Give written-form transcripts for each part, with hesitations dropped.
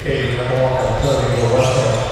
Katie, number 1 on serving for Wes-Del.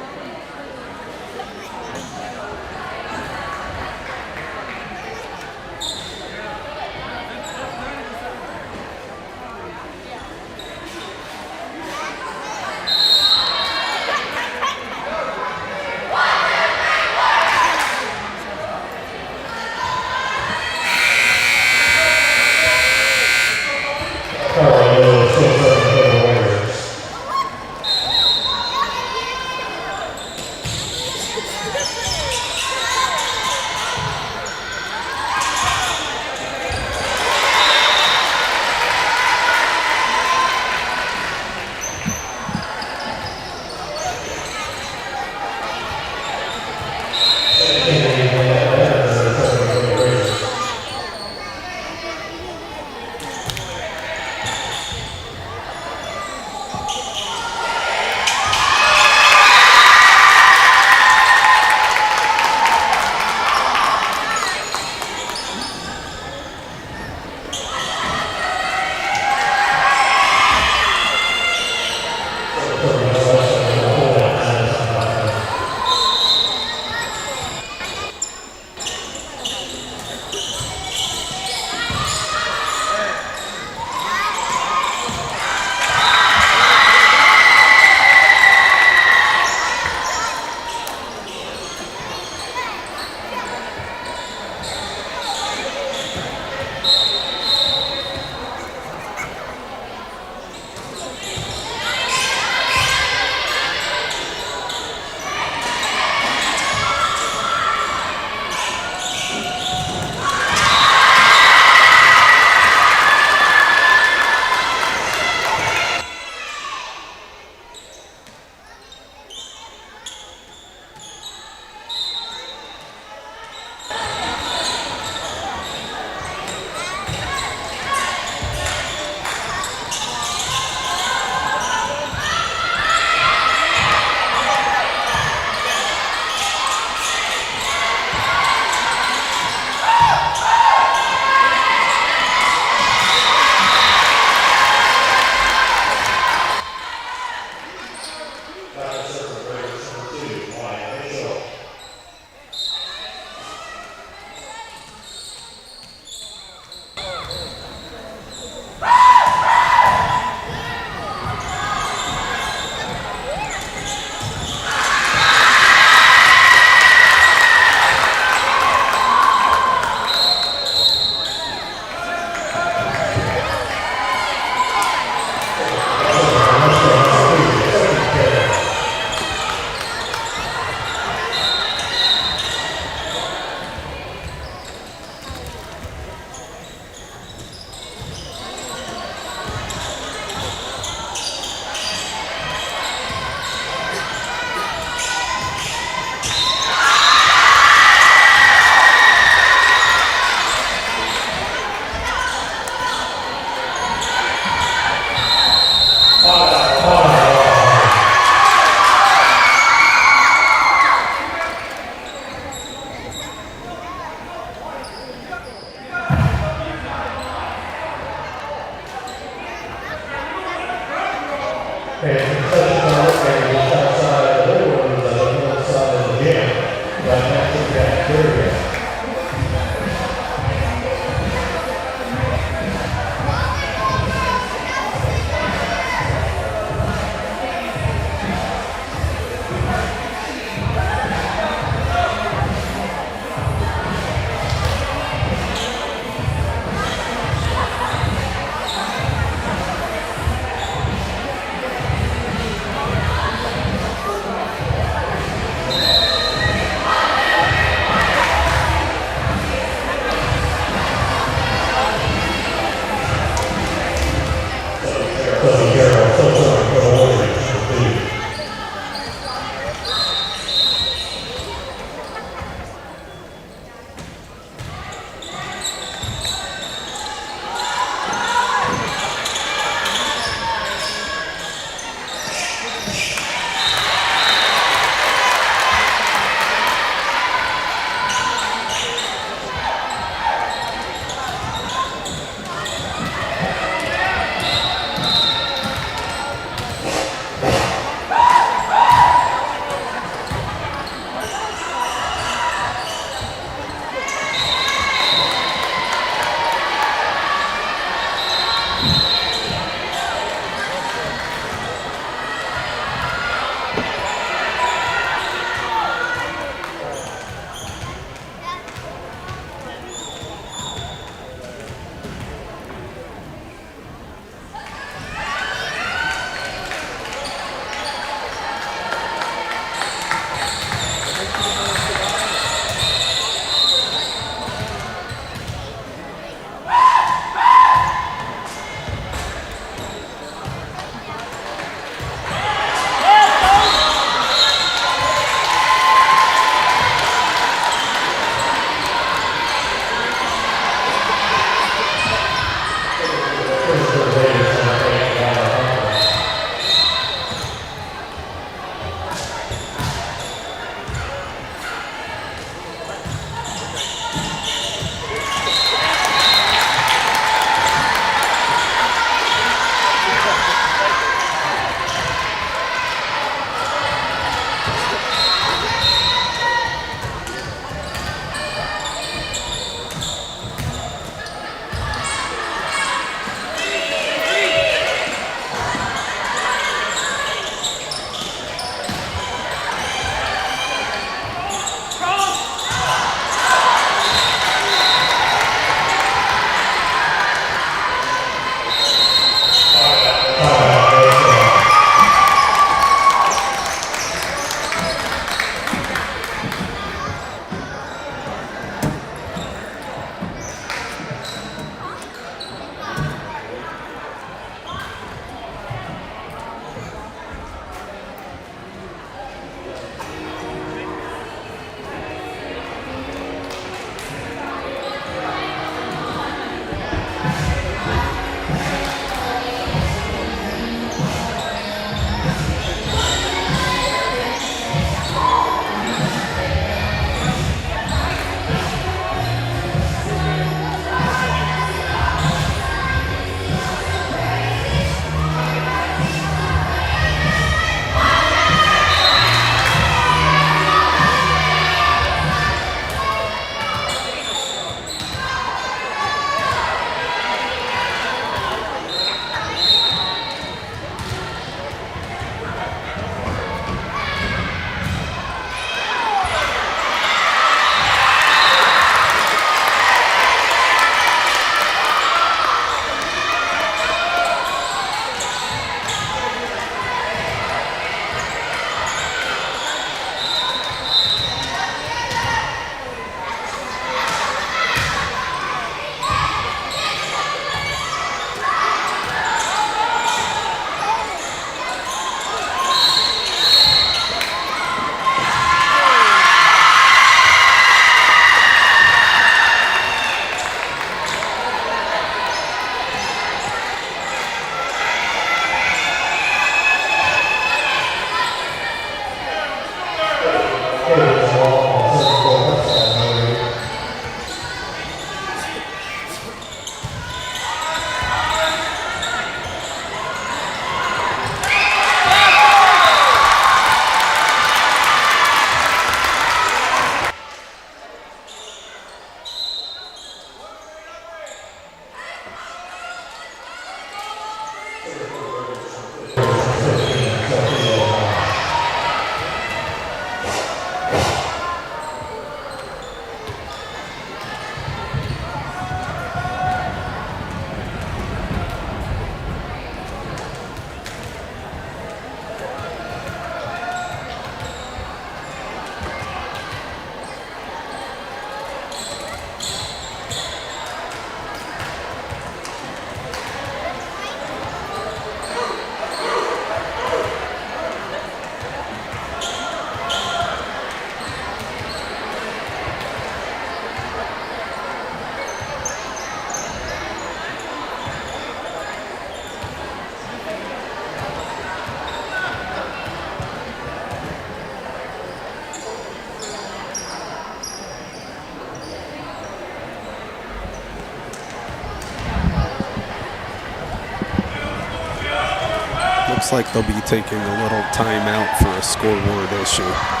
Looks like they'll be taking a little timeout for a scoreboard issue.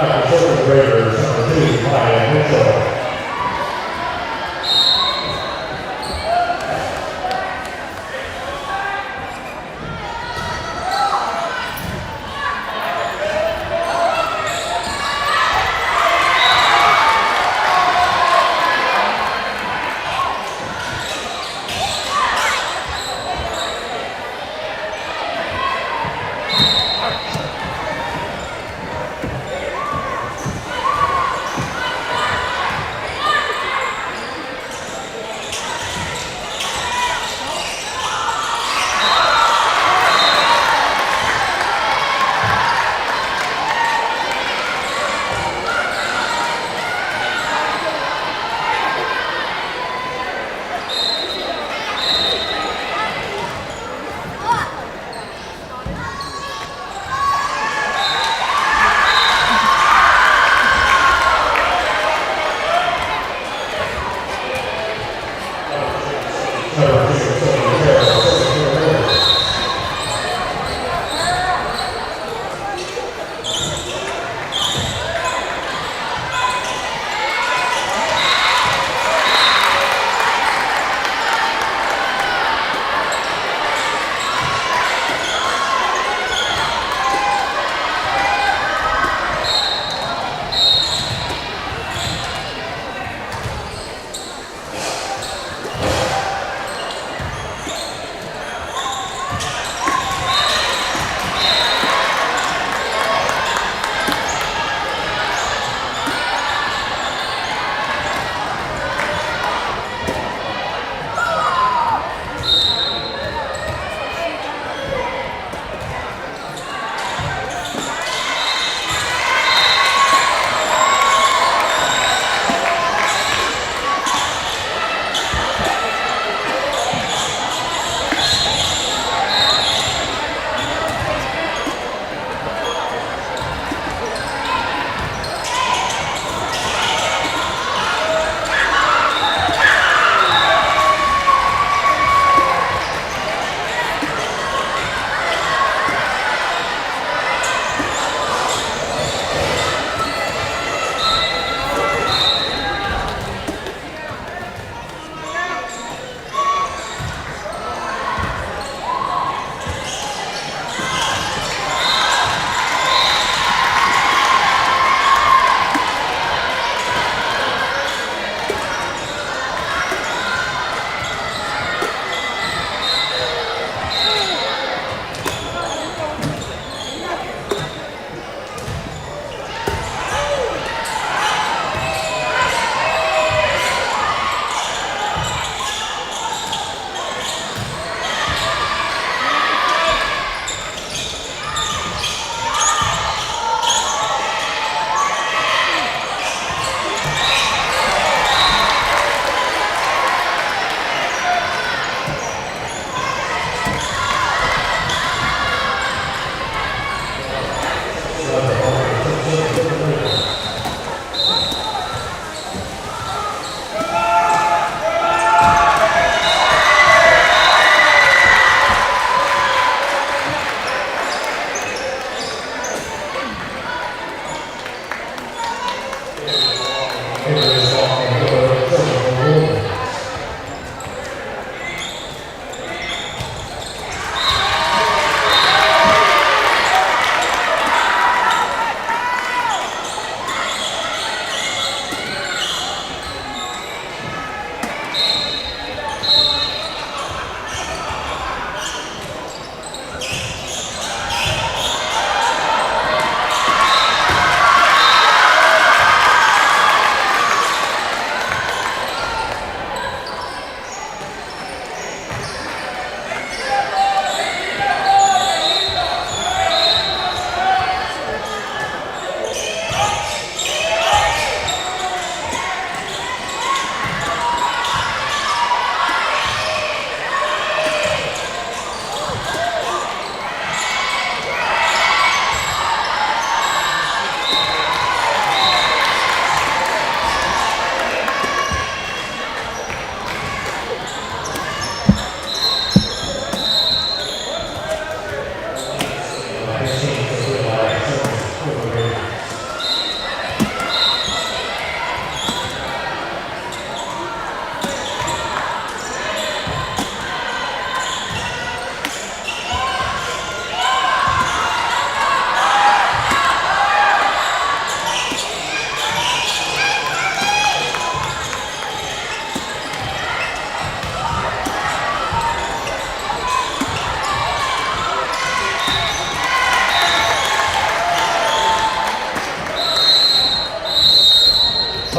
After second graders, number 2, Maya Mitchell.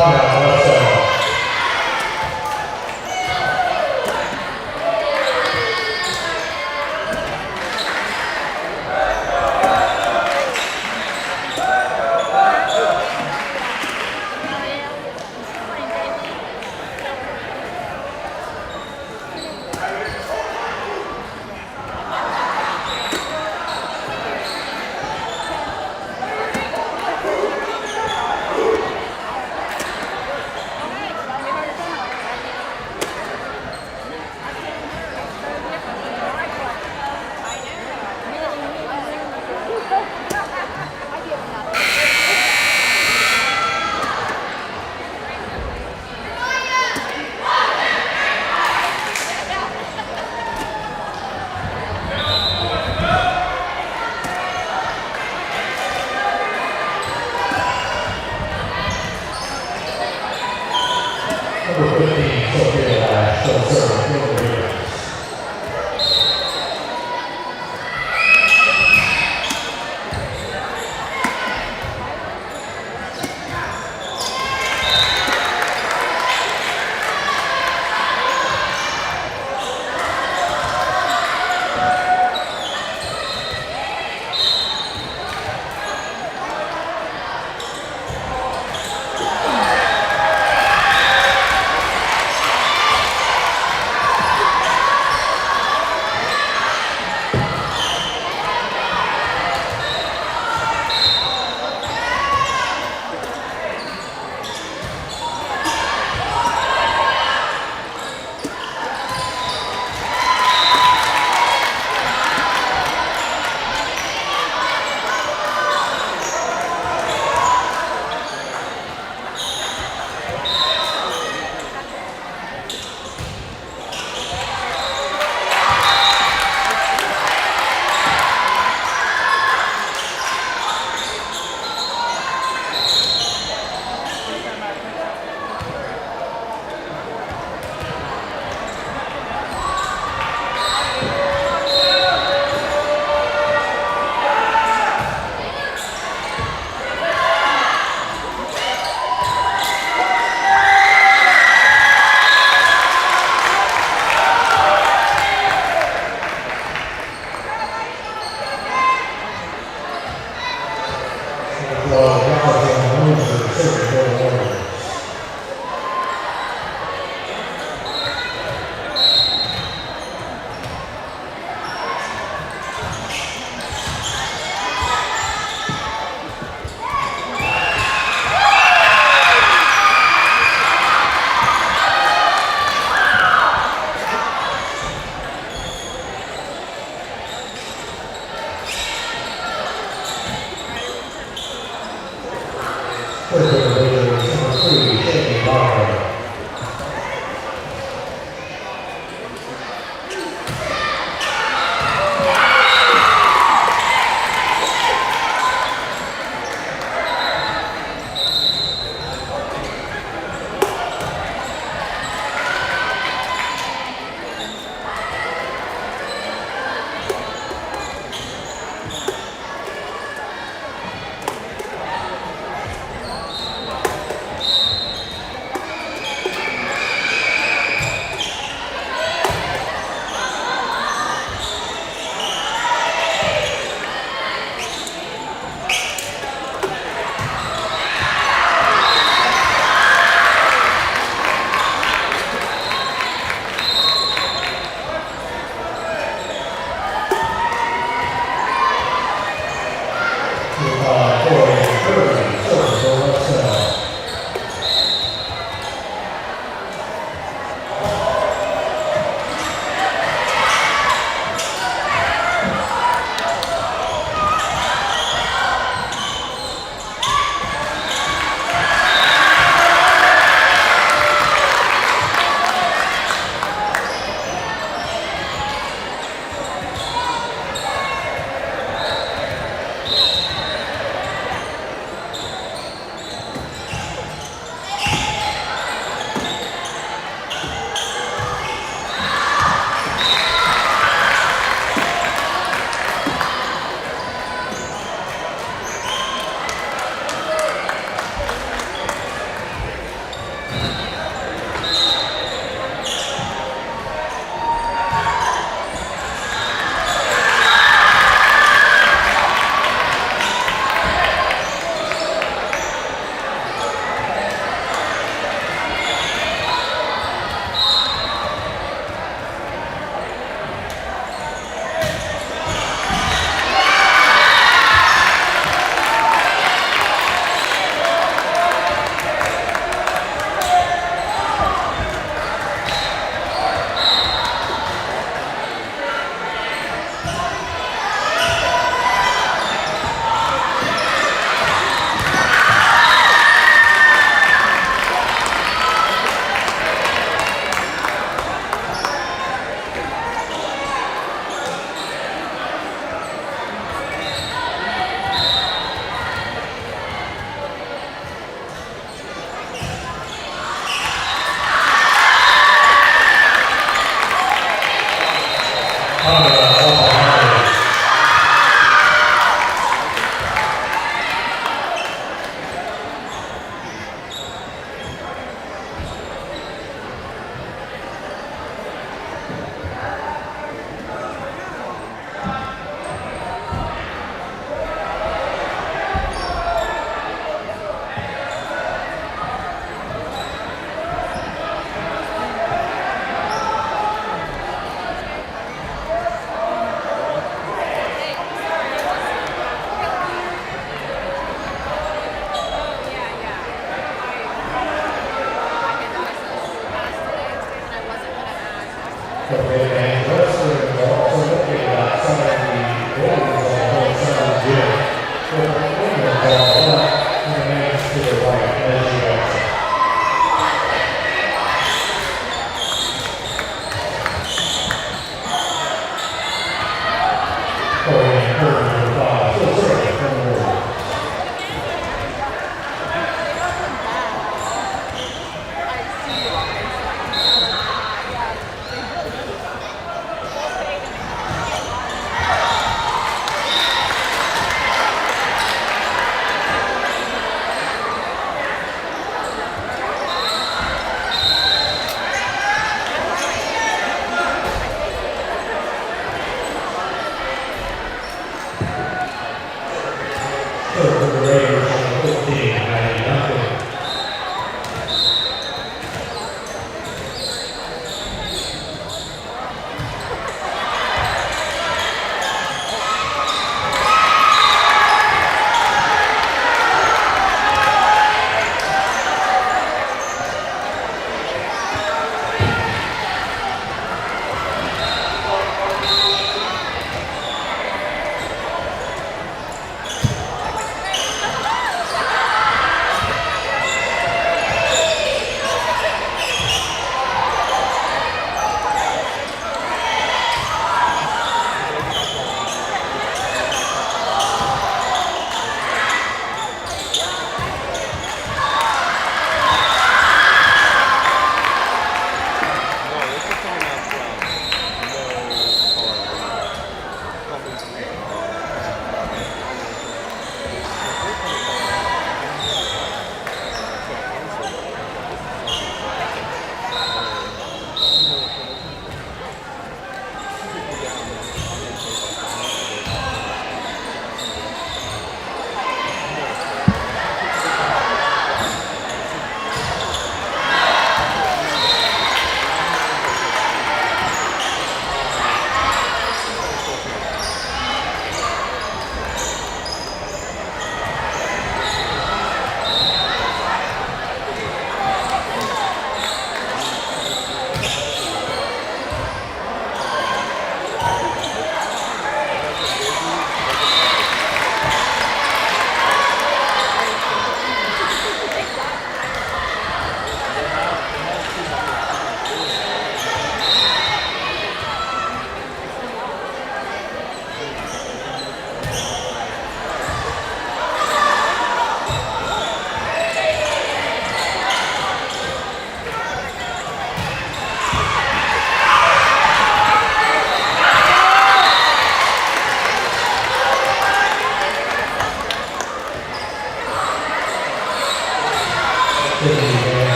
Timeout, Wes-Del. Number 15, Sophia Lash, still serving for the Raiders.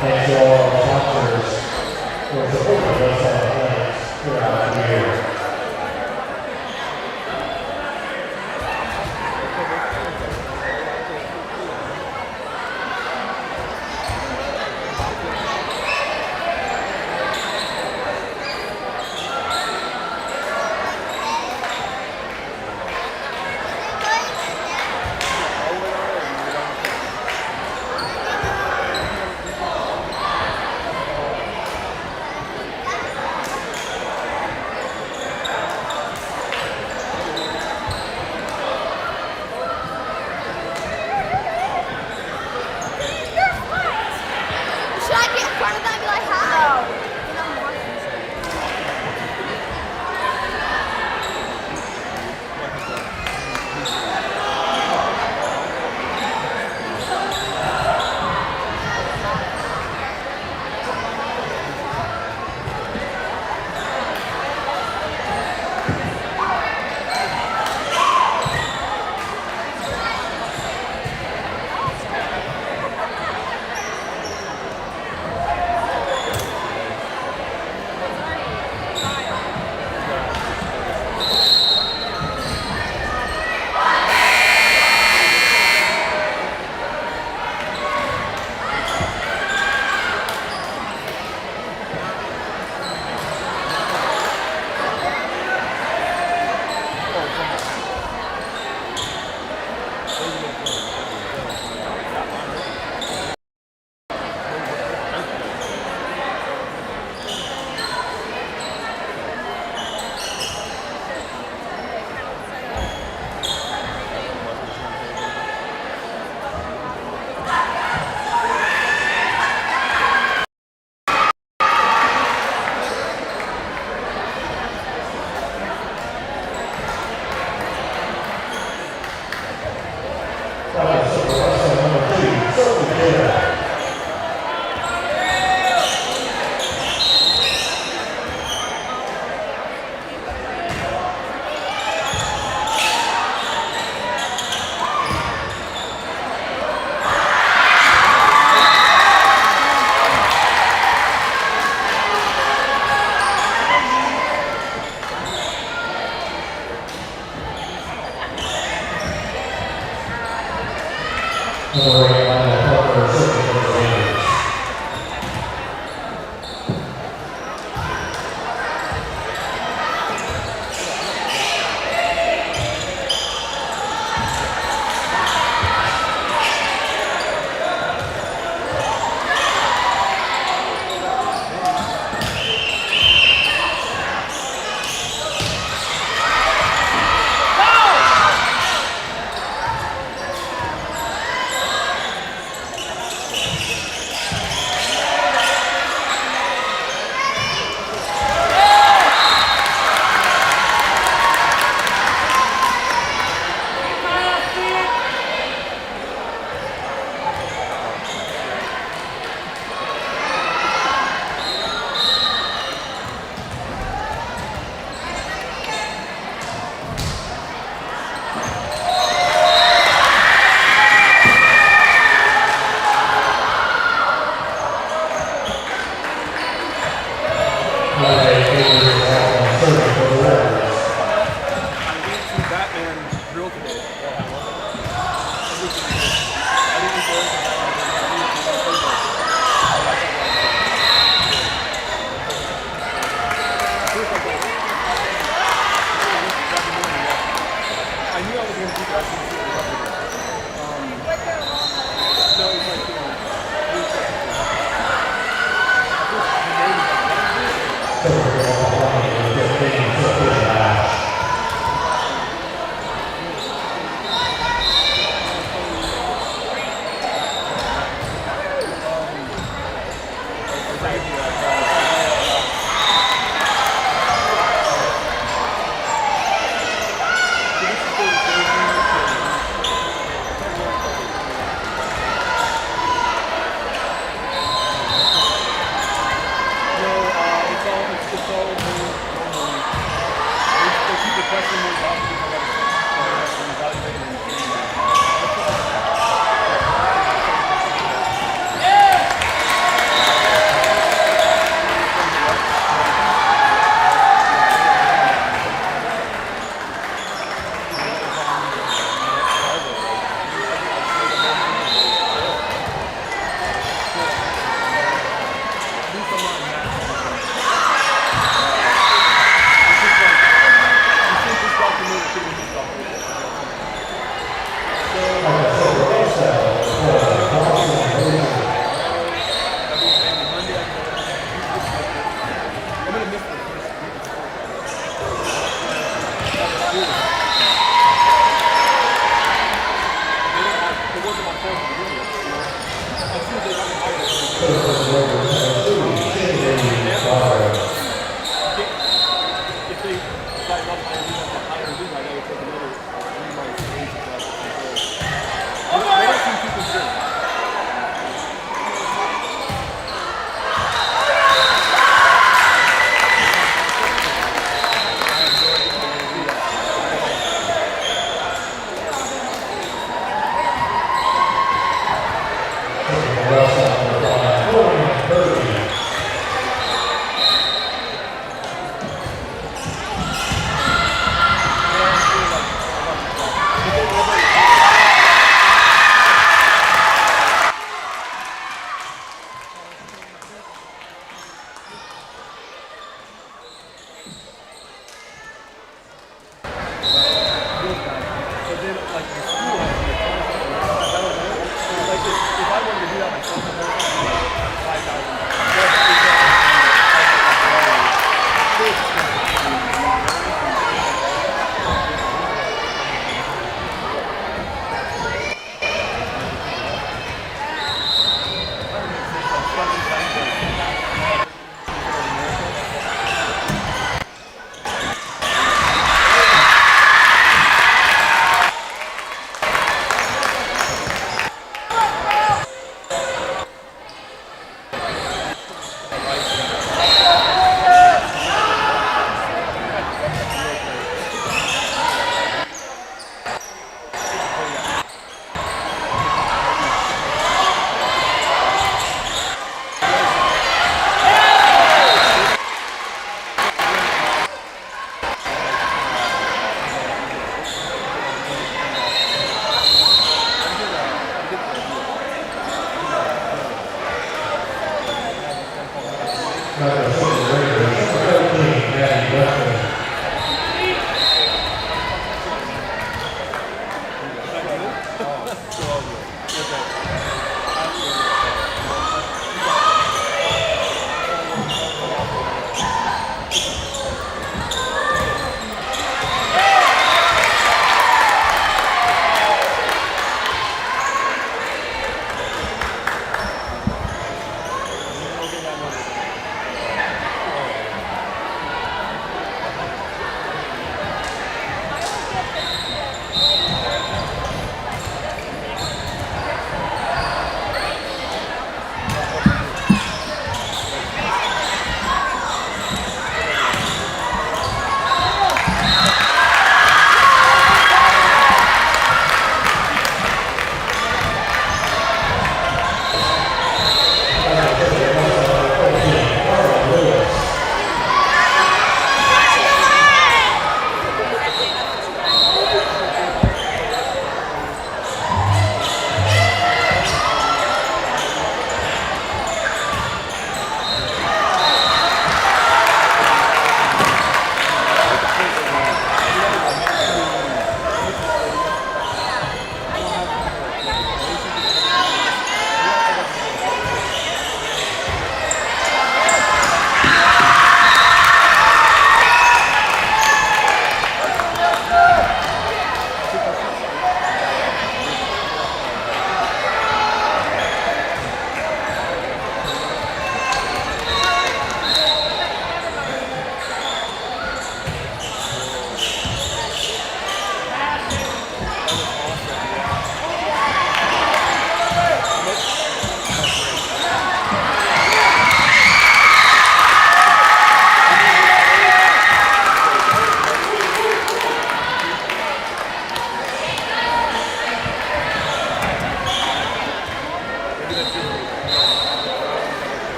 Thanks to all our sponsors for supporting us athletics throughout the year. They keep the question more often because I got to evaluate and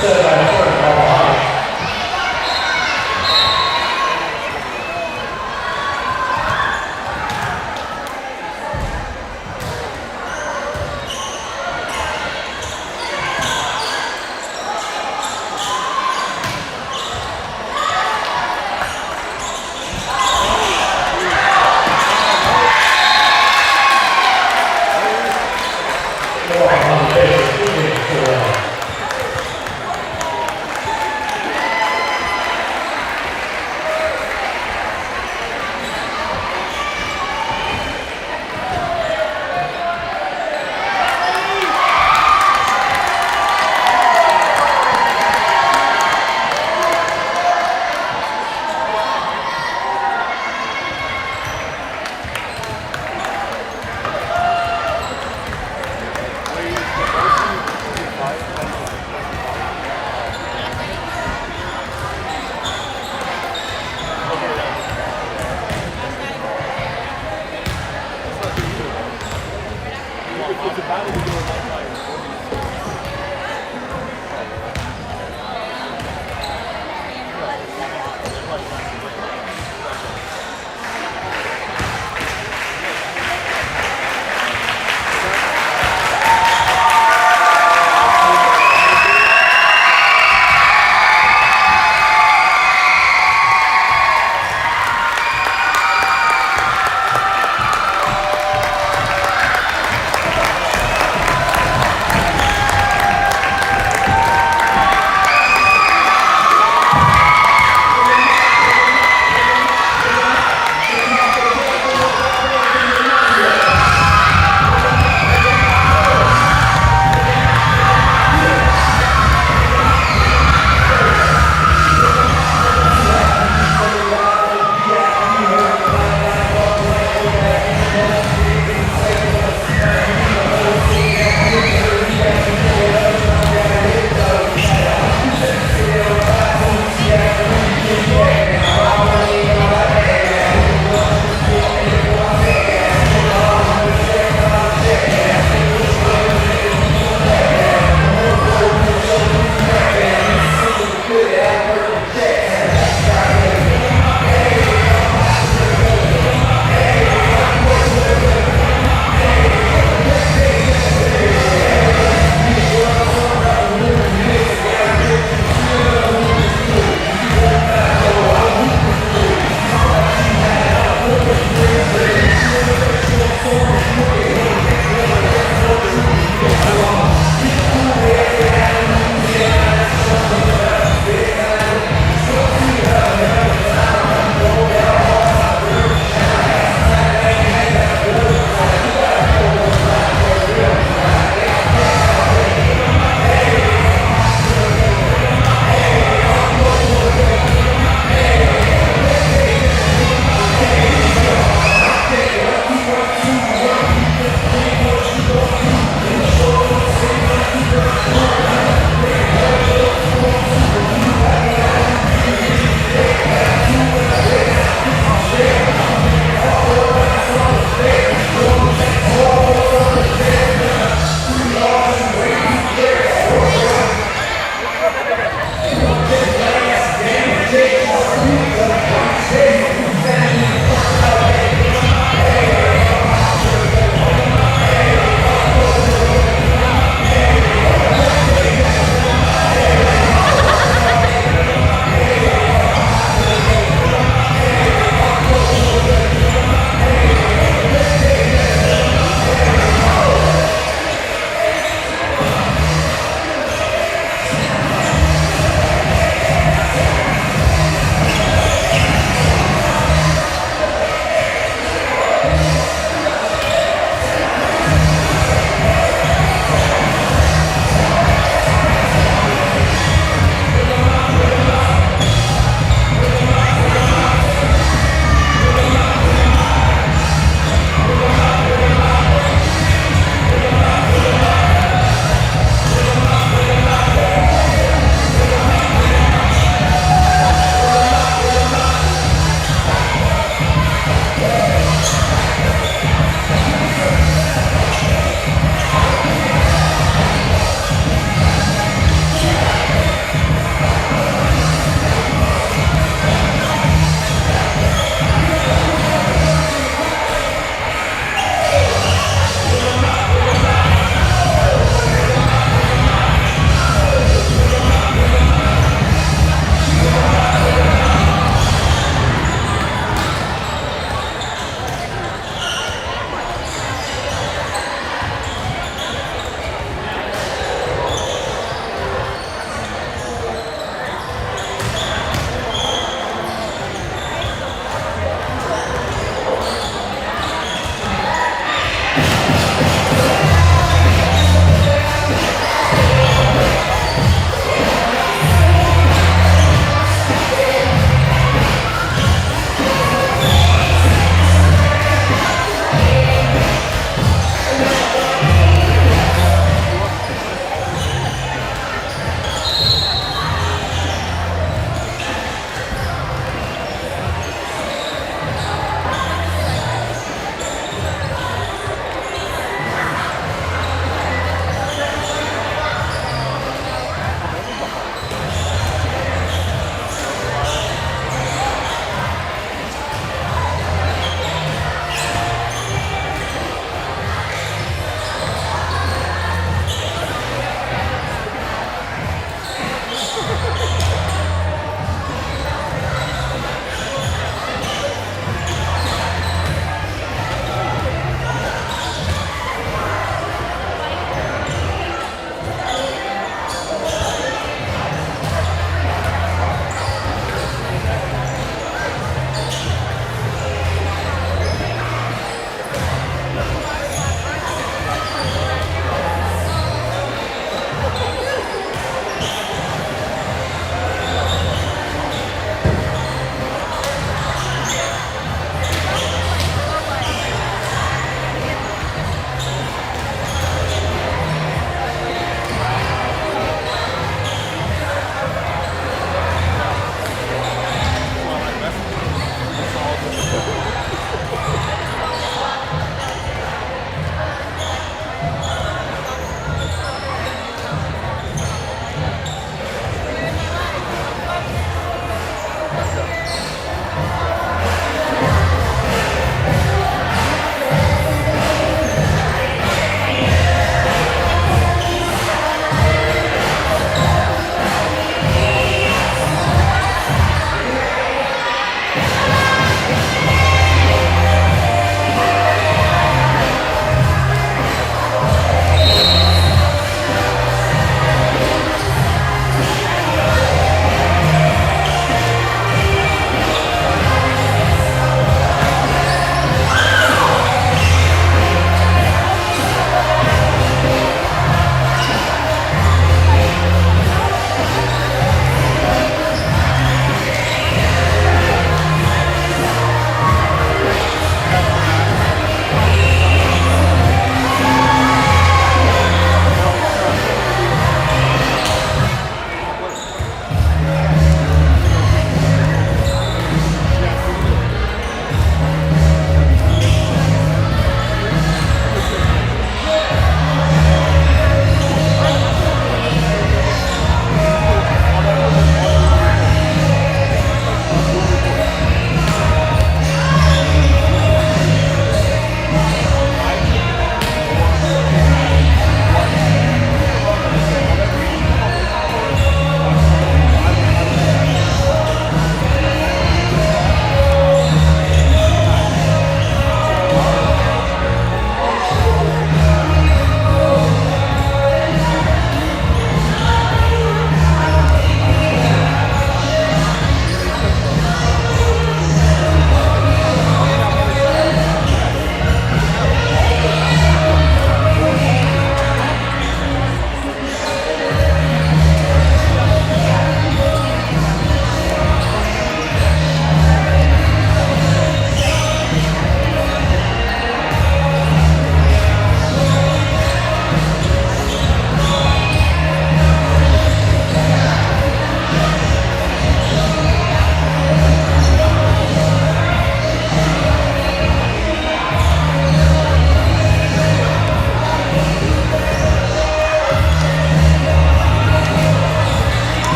Set by number Wapahani. Wapahani takes 2 games to 1. It's a battle to do it like that.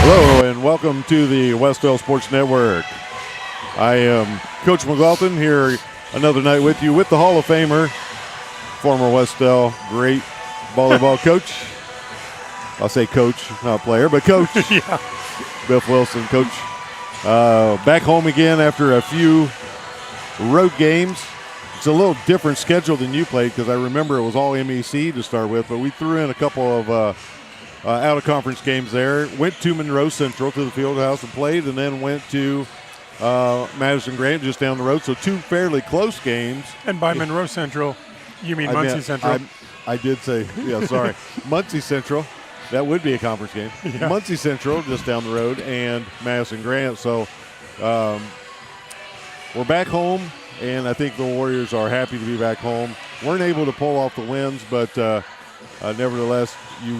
Hello and welcome to the Wes-Del Sports Network. I am Coach McLaughlin here another night with you with the Hall of Famer, former Wes-Del great volleyball coach. I'll say coach, not player, but coach. Yeah. Biff Wilson, coach. Back home again after a few road games. It's a little different schedule than you played because I remember it was all MEC to start with, but we threw in a couple of out-of-conference games there. Went to Monroe Central to the field house and played, and then went to Madison Grant just down the road. So two fairly close games. And by Monroe Central, you mean Muncie Central? I did say, yeah, sorry. Muncie Central. That would be a conference game. Yeah. Muncie Central just down the road and Madison Grant. So we're back home, and I think the Warriors are happy to be back home. Weren't able to pull off the wins, but nevertheless, you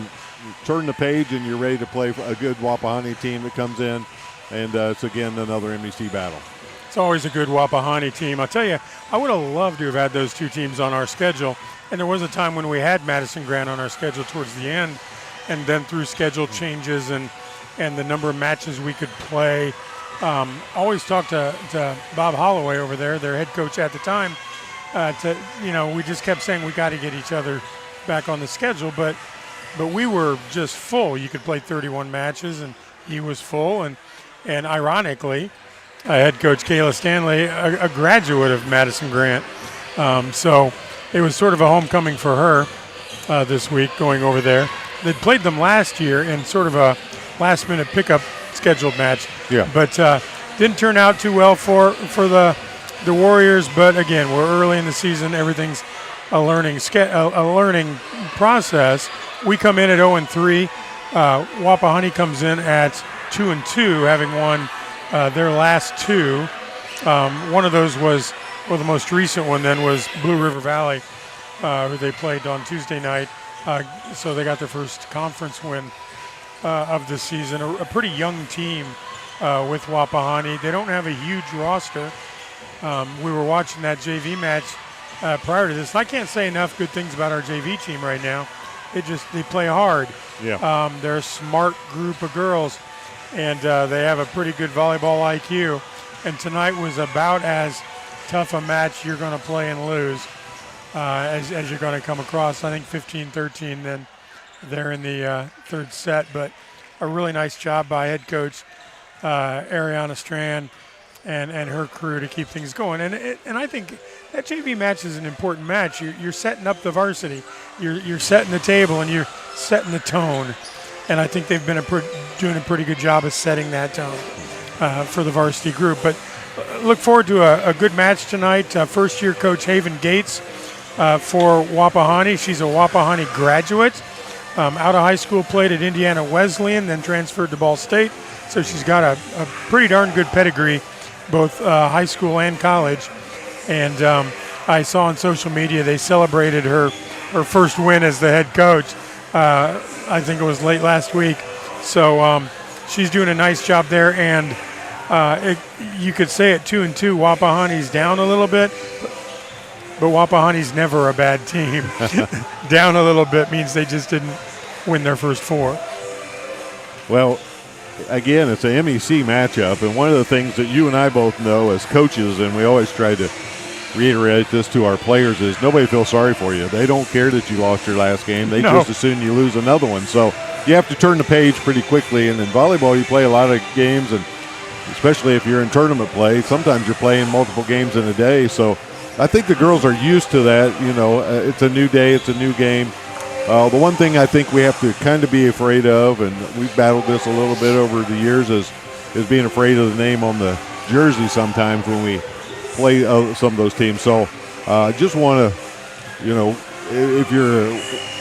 turn the page and you're ready to play for a good Wapahani team that comes in, and it's again another MEC battle. It's always a good Wapahani team. I'll tell you, I would have loved to have had those two teams on our schedule, and there was a time when we had Madison Grant on our schedule towards the end, and then through schedule changes and the number of matches we could play. Always talked to Bob Holloway over there, their head coach at the time. We just kept saying we got to get each other back on the schedule, but we were just full. You could play 31 matches, and he was full. And ironically, head coach Kayla Stanley, a graduate of Madison Grant. So it was sort of a homecoming for her this week going over there. They'd played them last year in sort of a last-minute pickup scheduled match. Yeah. But didn't turn out too well for the Warriors. But, again, we're early in the season. Everything's a learning process. We come in at 0-3. Wapahani comes in at 2-2, having won their last two. One of those was, well, the most recent one then was Blue River Valley, who they played on Tuesday night. So they got their first conference win of the season. A pretty young team with Wapahani. They don't have a huge roster. We were watching that JV match prior to this, and I can't say enough good things about our JV team right now. They play hard. Yeah. They're a smart group of girls, and they have a pretty good volleyball IQ. And tonight was about as tough a match you're going to play and lose as you're going to come across. I think 15-13 then there in the third set. But a really nice job by head coach Ariana Strand and her crew to keep things going. And I think that JV match is an important match. You're setting up the varsity. You're setting the table, and you're setting the tone. And I think they've been doing a pretty good job of setting that tone for the varsity group. But look forward to a good match tonight. First-year coach Haven Gates for Wapahani. She's a Wapahani graduate. Out of high school, played at Indiana Wesleyan, then transferred to Ball State. So she's got a pretty darn good pedigree, both high school and college. And I saw on social media they celebrated her first win as the head coach. I think it was late last week. So she's doing a nice job there. And you could say at 2-2, Wapahani's down a little bit. But Wapahani's never a bad team. Down a little bit means they just didn't win their first four. Well, again, it's an MEC matchup, and one of the things that you and I both know as coaches, and we always try to reiterate this to our players, is nobody feels sorry for you. They don't care that you lost your last game. They just as soon you lose another one. So you have to turn the page pretty quickly, and in volleyball you play a lot of games, and especially if you're in tournament play, sometimes you're playing multiple games in a day. So I think the girls are used to that. It's a new day, it's a new game. The one thing I think we have to kind of be afraid of, and we've battled this a little bit over the years, is being afraid of the name on the jersey sometimes when we play some of those teams. So I just want to, if you're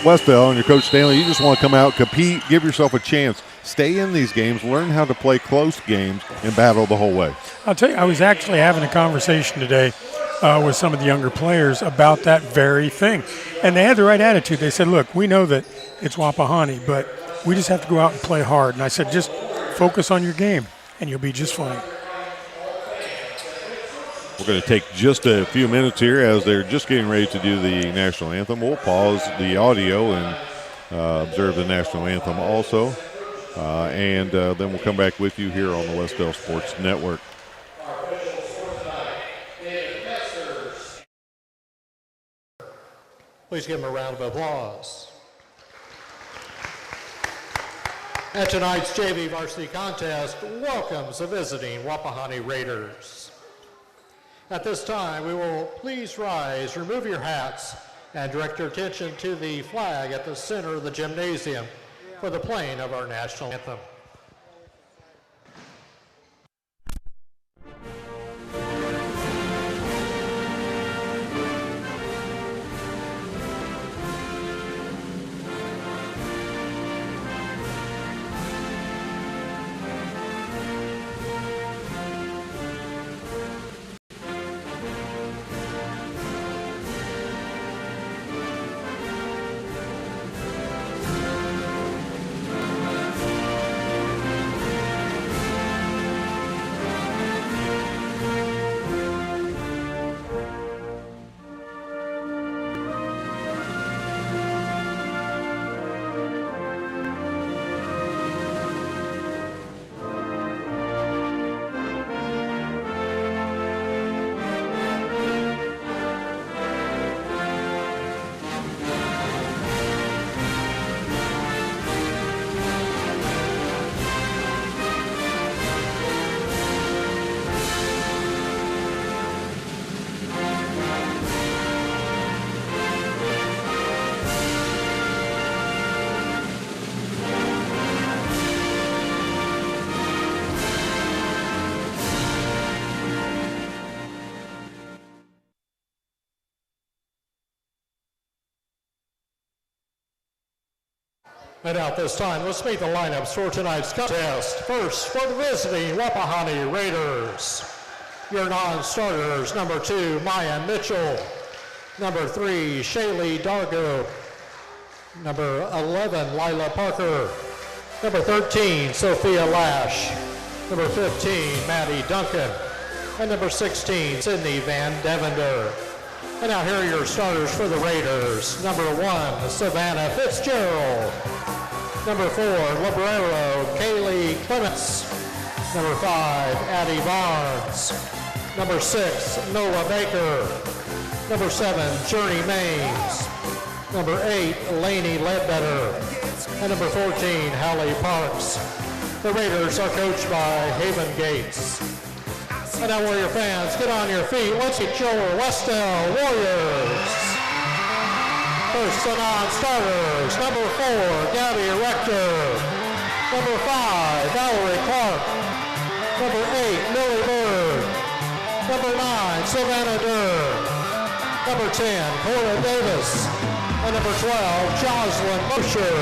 Wes-Del and your coach Stanley, you just want to come out, compete, give yourself a chance. Stay in these games, learn how to play close games, and battle the whole way. I'll tell you, I was actually having a conversation today with some of the younger players about that very thing. And they had the right attitude. They said, look, we know that it's Wapahani, but we just have to go out and play hard. And I said, just focus on your game, and you'll be just fine. We're going to take just a few minutes here as they're just getting ready to do the national anthem. We'll pause the audio and observe the national anthem also. and then we'll come back with you here on the Wes-Del Sports Network. Please give them a round of applause. And tonight's JV varsity contest welcomes the visiting Wapahani Raiders. At this time, we will please rise, remove your hats, and direct your attention to the flag at the center of the gymnasium for the playing of our national anthem. And at this time, let's meet the lineups for tonight's contest. First, for the visiting Wapahani Raiders, your non-starters, number 2, Maya Mitchell, number 3, Shaylee Dargo, number 11, Lila Parker, number 13, Sophia Lash, number 15, Maddie Duncan, and number 16, Sydney Van Devender. And now here are your starters for the Raiders. Number 1, Savannah Fitzgerald. Number 4, Librero, Kaylee Clements. Number 5, Addie Barnes. Number 6, Noah Baker. Number 7, Journey Maines. Number 8, Lainey Ledbetter. And number 14, Hallie Parks. The Raiders are coached by Haven Gates. And now, Warrior fans, get on your feet. Let's get your Wes-Del Warriors. First, the non-starters. Number 4, Gabby Rector. Number 5, Valerie Clark. Number 8, Millie Bird. Number 9, Savannah Durr. Number 10, Cora Davis. And number 12, Jocelyn Mosher.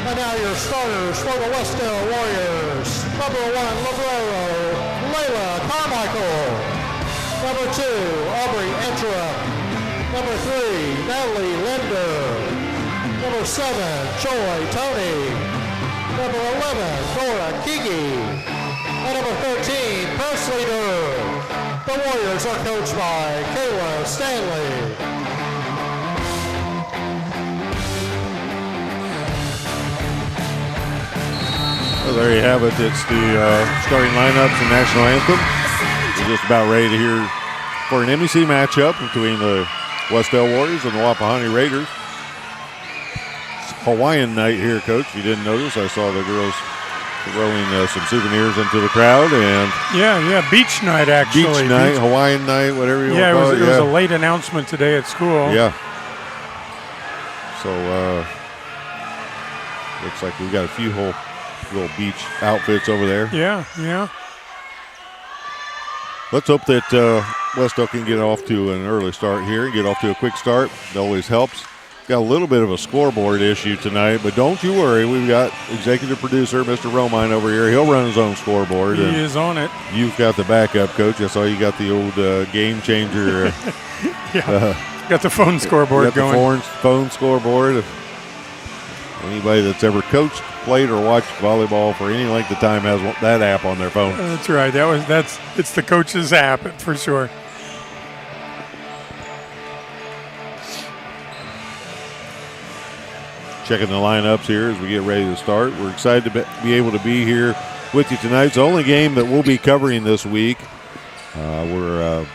And now your starters for the Wes-Del Warriors. Number 1, Librero, Layla Carmichael. Number 2, Aubrey Entrup. Number 3, Natalie Linder. Number 7, Joy Tony. Number 11, Nora Kiki. And number 13, Presley Durr. The Warriors are coached by Kayla Stanley. Well, there you have it. It's the starting lineups and national anthem. We're just about ready to hear for an MEC matchup between the Wes-Del Warriors and the Wapahani Raiders. It's Hawaiian night here, Coach. You didn't notice. I saw the girls throwing some souvenirs into the crowd. And yeah, beach night actually. Beach night, Hawaiian night, whatever you want to call it. It was a late announcement today at school. Yeah. So looks like we've got a few little beach outfits over there. Yeah. Let's hope that Wes-Del can get off to an early start here, get off to a quick start. It always helps. Got a little bit of a scoreboard issue tonight, but don't you worry. We've got executive producer, Mr. Romine, over here. He'll run his own scoreboard. He is on it. You've got the backup, Coach. I saw you got the old game changer. Got the phone scoreboard going. The phone scoreboard. Anybody that's ever coached, played, or watched volleyball for any length of time has that app on their phone. That's right. It's the coach's app for sure. checking the lineups here as we get ready to start. We're excited to be able to be here with you tonight. It's the only game that we'll be covering this week. We're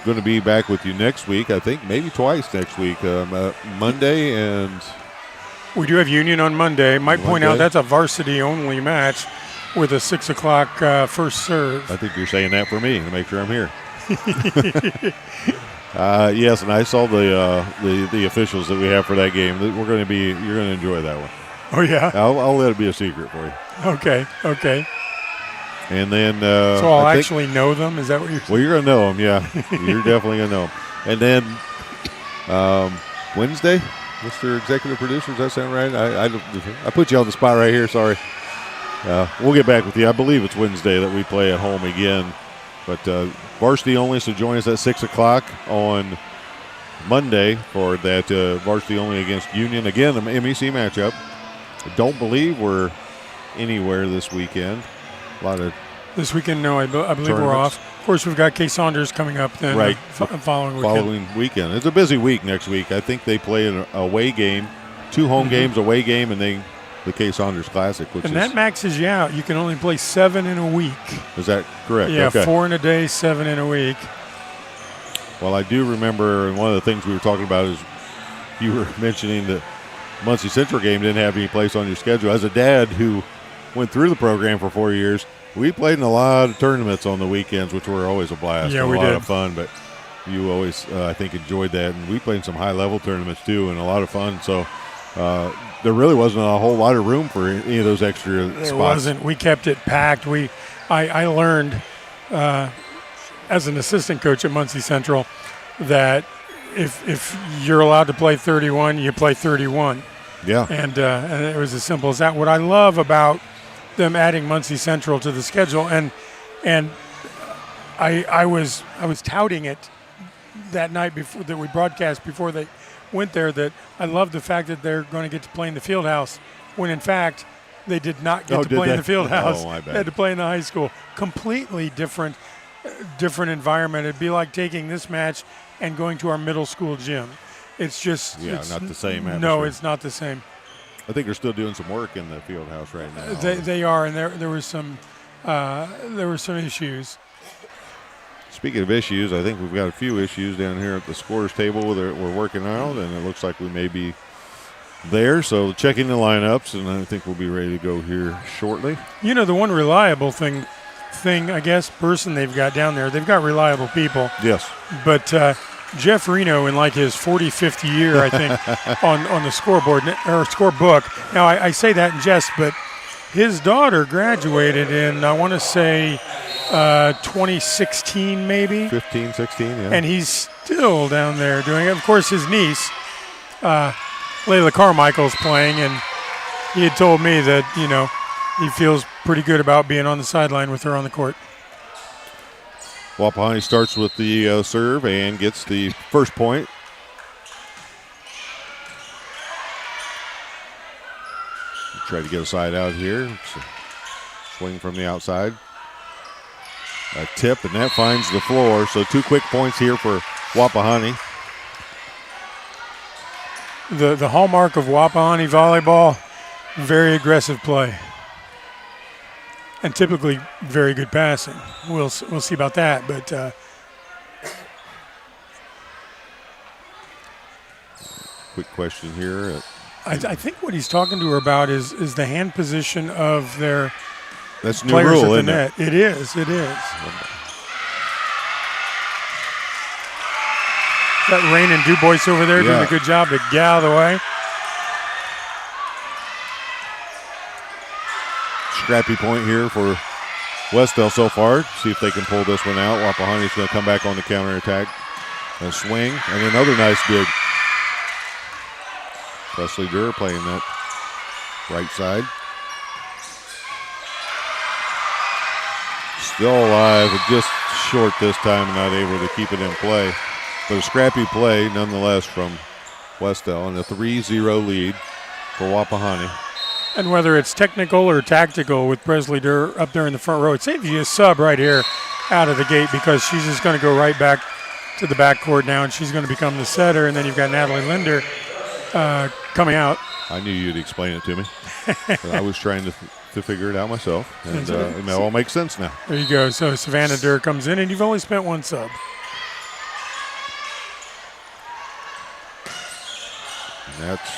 going to be back with you next week, I think maybe twice next week, Monday and... We do have Union on Monday. Might point out that's a varsity-only match with a 6 o'clock first serve. I think you're saying that for me to make sure I'm here. Yes, and I saw the officials that we have for that game. You're going to enjoy that one. Oh, yeah? I'll let it be a secret for you. Okay. And then so I'll actually know them? Is that what you're saying? Well, you're going to know them, yeah. You're definitely going to know them. And then Wednesday, Mr. Executive Producer, does that sound right? I put you on the spot right here, sorry. We'll get back with you. I believe it's Wednesday that we play at home again. But varsity only, so join us at 6 o'clock on Monday for that varsity only against Union. Again, an MEC matchup. I don't believe we're anywhere this weekend. This weekend, no, I believe we're off. Of course, we've got Kay Saunders coming up then right. following weekend. It's a busy week next week. I think they play an away game, 2 home games, away game, and then the Kay Saunders Classic. That maxes you out. You can only play 7 in a week. Is that correct? Yeah, okay. 4 in a day, 7 in a week. Well, I do remember, and one of the things we were talking about is you were mentioning that Muncie Central game didn't have any place on your schedule. As a dad who went through the program for 4 years, we played in a lot of tournaments on the weekends, which were always a blast. Yeah, a we lot did. of fun, but you always, I think, enjoyed that. And we played in some high-level tournaments, too, and a lot of fun. So there really wasn't a whole lot of room for any of those extra spots. There wasn't. We kept it packed. I learned as an assistant coach at Muncie Central that if you're allowed to play 31, you play 31. Yeah. And it was as simple as that. What I love about them adding Muncie Central to the schedule, and I was touting it that night before that we broadcast before they went there, that I love the fact that they're going to get to play in the field house, when in fact they did not get to play in the field house. They had to play in the high school. Completely different environment. It'd be like taking this match and going to our middle school gym. It's just not the same atmosphere. No, it's not the same. I think they're still doing some work in the field house right now. They are, and there were some issues. Speaking of issues, I think we've got a few issues down here at the scorers table that we're working out, and it looks like we may be there. So checking the lineups, and I think we'll be ready to go here shortly. You know, the one reliable thing, I guess, person they've got down there, they've got reliable people. Yes. But Jeff Reno, in like his 45th year, I think, on the scoreboard or scorebook. Now, I say that in jest, but his daughter graduated in, I want to say, 2016 maybe. 15, 16, yeah. And he's still down there doing it. Of course, his niece, Layla Carmichael's playing, and he had told me that, you know, he feels pretty good about being on the sideline with her on the court. Wapahani starts with the serve and gets the first point. Try to get a side out here. Swing from the outside. A tip, and that finds the floor. So 2 quick points here for Wapahani. The hallmark of Wapahani volleyball, very aggressive play. And typically very good passing. We'll see about that, but quick question here. I think what he's talking to her about is the hand position of their that's new players rule, at the isn't net. It is. Got Rain and DuBois over there doing a good job to get out of the way. Scrappy point here for Wes-Del so far. See if they can pull this one out. Wapahani's going to come back on the counterattack. A swing and another nice dig. Presley Durr playing that right side. Still alive, but just short this time and not able to keep it in play. But a scrappy play nonetheless from Wes-Del, and a 3-0 lead for Wapahani. And whether it's technical or tactical with Presley Durr up there in the front row, it saves you a sub right here out of the gate, because she's just going to go right back to the backcourt now, and she's going to become the setter. And then you've got Natalie Linder coming out. I knew you'd explain it to me. I was trying to figure it out myself, and it all makes sense now. There you go. So Savannah Durr comes in, and you've only spent one sub. And that's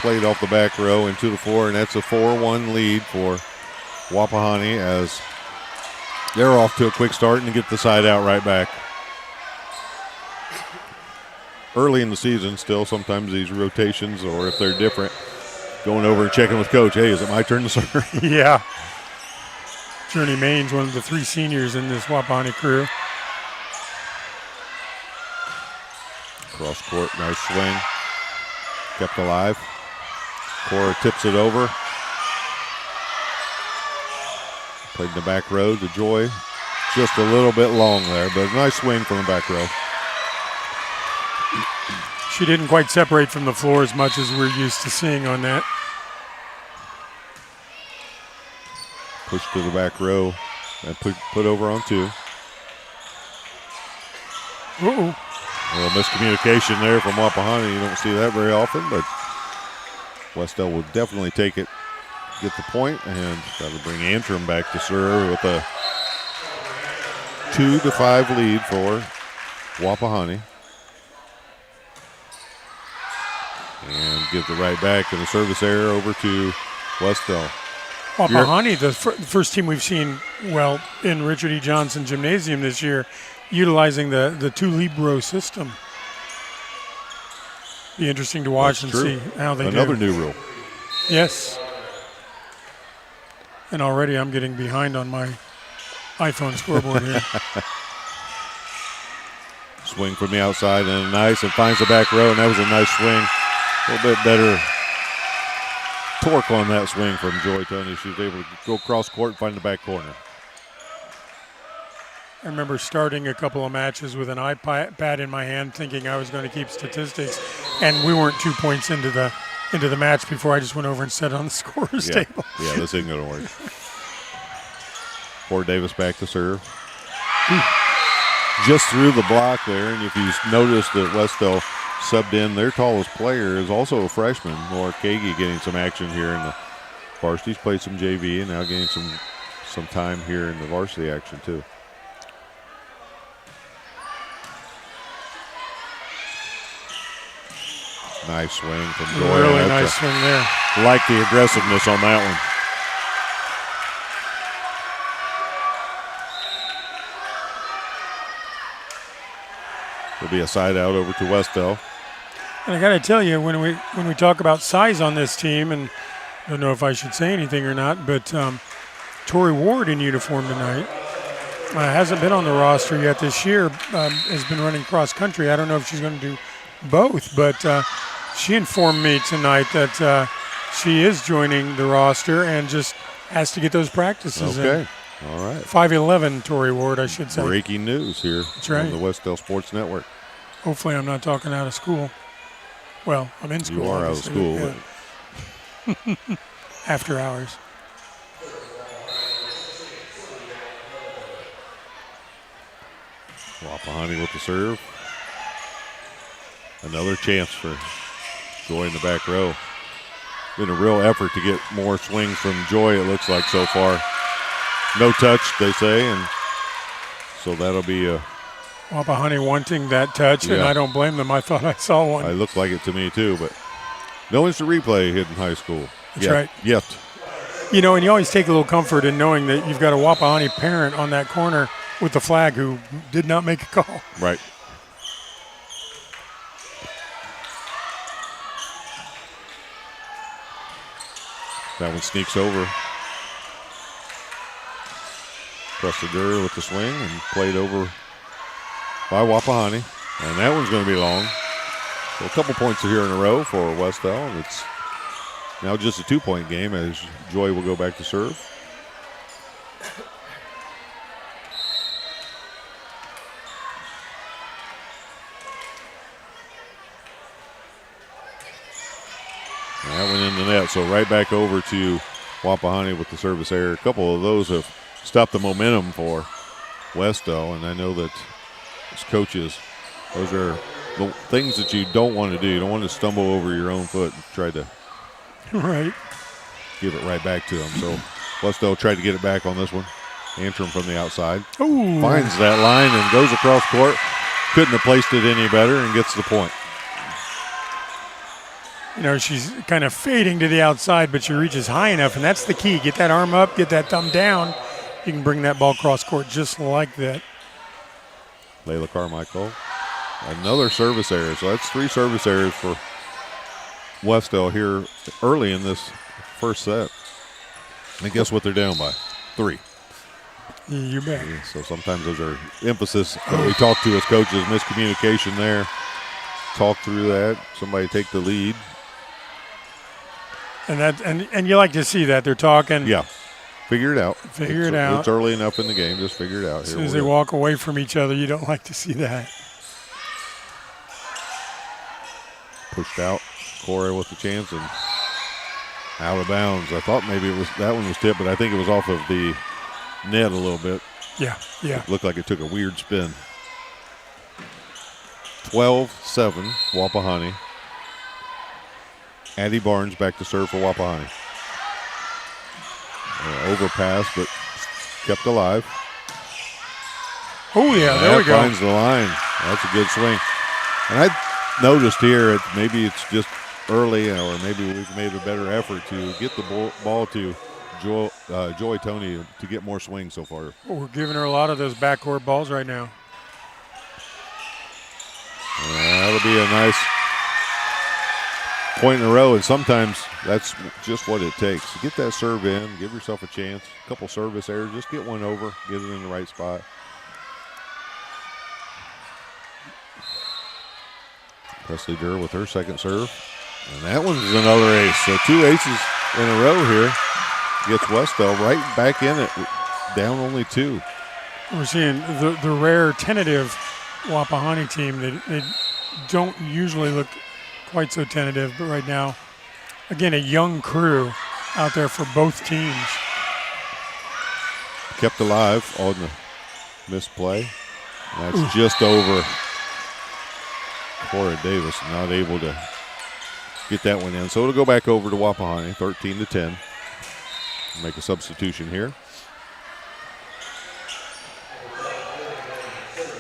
played off the back row into the floor, and that's a 4-1 lead for Wapahani as they're off to a quick start and get the side out right back. Early in the season still, sometimes these rotations, or if they're different, going over and checking with coach, hey, is it my turn to serve? Yeah. Journey Main's one of the 3 seniors in this Wapahani crew. Cross court, nice swing. Kept alive. Cora tips it over. Played in the back row to Joy. Just a little bit long there, but a nice swing from the back row. She didn't quite separate from the floor as much as we're used to seeing on that. Push to the back row and put over on 2. Uh-oh. A little miscommunication there from Wapahani. You don't see that very often, but Wes-Del will definitely take it, get the point, and that'll bring Antrim back to serve with a 2-5 lead for Wapahani. And give the right back and the service error over to Wes-Del. Wapahani, the first team we've seen, well, in Richard E. Johnson Gymnasium this year, utilizing the 2 libero system. Be interesting to watch and see how they do. Another new rule. Yes. And already I'm getting behind on my iPhone scoreboard here. Swing from the outside and nice, and finds the back row, and that was a nice swing. A little bit better torque on that swing from Joy Tony. She was able to go cross court and find the back corner. I remember starting a couple of matches with an iPad in my hand thinking I was going to keep statistics, and we weren't 2 points into the match before I just went over and set it on the scorer's table. Yeah, this ain't going to work. Ford Davis back to serve. Just through the block there, and if you notice that Wes-Del subbed in, their tallest player is also a freshman, Laura Kagi, getting some action here in the varsity. She's played some JV and now getting some time here in the varsity action too. Nice swing from Joy. Really nice swing there. Like the aggressiveness on that one. There'll be a side out over to Wes-Del. And I got to tell you, when we talk about size on this team, and I don't know if I should say anything or not, but Tori Ward in uniform tonight hasn't been on the roster yet this year. Has been running cross country. I don't know if she's going to do both, but she informed me tonight that she is joining the roster and just has to get those practices in. Okay. All right. 5'11", Tori Ward, I should say. Breaking news here on the Wes-Del Sports Network. Hopefully I'm not talking out of school. Well, I'm in school. You are out of school. Yeah. After hours. Wapahani with the serve. Another chance for Joy in the back row. Been a real effort to get more swings from Joy, it looks like, so far. No touch, they say, and so that'll be a... Wapahani wanting that touch, and I don't blame them. I thought I saw one. It looked like it to me, too, but no instant replay hit in high school. That's right. Yet. You know, and you always take a little comfort in knowing that you've got a Wapahani parent on that corner with the flag who did not make a call. Right. That one sneaks over. Durr with the swing and played over by Wapahani. And that one's going to be long. So a couple points here in a row for Wes-Del. And it's now just a 2-point game as Joy will go back to serve. And that went in the net. So right back over to Wapahani with the service error. A couple of those have stopped the momentum for Wes-Del, and I know that as coaches, those are the things that you don't want to do. You don't want to stumble over your own foot and try to Right. give it right back to him. So Wes-Del tried to get it back on this one. Antrim from the outside. Ooh. Finds that line and goes across court. Couldn't have placed it any better and gets the point. You know, she's kind of fading to the outside, but she reaches high enough, and that's the key. Get that arm up, get that thumb down. You can bring that ball cross court just like that. Layla Carmichael. Another service error. So that's 3 service errors for Wes-Del here early in this first set. And guess what they're down by? 3. You bet. Yeah, so sometimes those are emphasis that we talk to as coaches, miscommunication there. Talk through that. Somebody take the lead. And you like to see that. They're talking. Yeah. Figure it out. Figure it out. It's early enough in the game. Just figure it out. As soon as they walk away from each other, you don't like to see that. Pushed out. Cora with the chance and out of bounds. I thought maybe that one was tipped, but I think it was off of the net a little bit. Yeah. It looked like it took a weird spin. 12-7, Wapahani. Addie Barnes back to serve for Wapahani. Overpass, but kept alive. Oh, yeah, there we go. Finds the line. That's a good swing. And I noticed here, maybe it's just early, or maybe we've made a better effort to get the ball to Joy Tony to get more swing so far. We're giving her a lot of those backcourt balls right now. That'll be a nice point in a row, and sometimes that's just what it takes. Get that serve in, give yourself a chance. A couple service errors, just get one over, get it in the right spot. Presley Durr with her second serve. And that one's another ace. So 2 aces in a row here. Gets Wes-Del right back in it, down only 2. We're seeing the rare tentative Wapahani team. They don't usually look quite so tentative, but right now, again, a young crew out there for both teams. Kept alive on the misplay. That's just over. Cora Davis not able to get that one in. So it'll go back over to Wapahani, 13-10. Make a substitution here.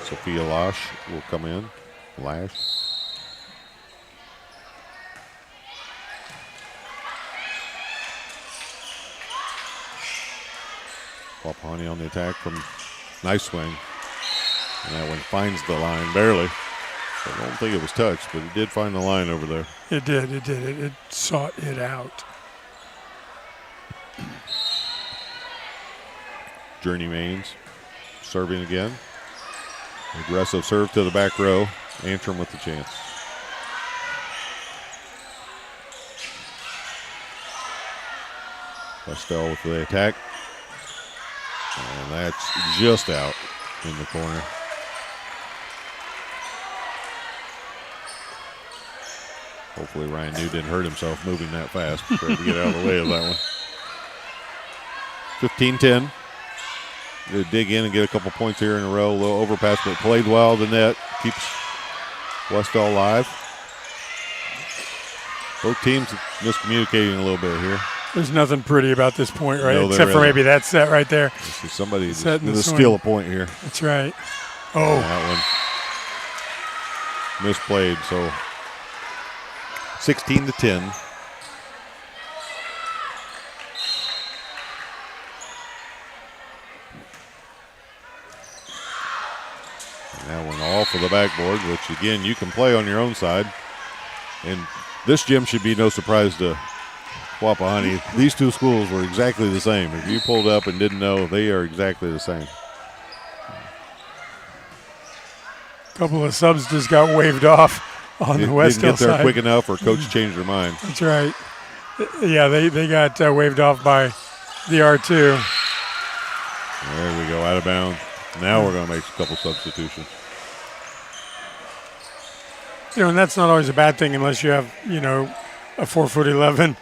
Sophia Lash will come in. Lash. Wapahani on the attack from nice swing. And that one finds the line barely. I don't think it was touched, but it did find the line over there. It did. It sought it out. Journey Maines serving again. Aggressive serve to the back row. Antrim with the chance. Wes-Del with the attack. And that's just out in the corner. Hopefully Ryan New didn't hurt himself moving that fast. Trying to get out of the way of that one. 15-10. Gonna dig in and get a couple points here in a row. A little overpass, but played well. The net keeps Wes-Del alive. Both teams miscommunicating a little bit here. There's nothing pretty about this point, right? No, Except for maybe that set right there. Somebody's Setting going the to swing. steal a point here. That's right. Oh. That one misplayed. So 16-10. And that one off of the backboard, which again you can play on your own side. And this gym should be no surprise to Wapahani. These two schools were exactly the same. If you pulled up and didn't know, they are exactly the same. A couple of subs just got waved off on the Wes-Del Didn't get there side. quick enough, or coach changed their mind. That's right. Yeah, they got waved off by the R2. There we go, out of bounds. Now we're going to make a couple substitutions. You know, and that's not always a bad thing unless you have, a 4'11"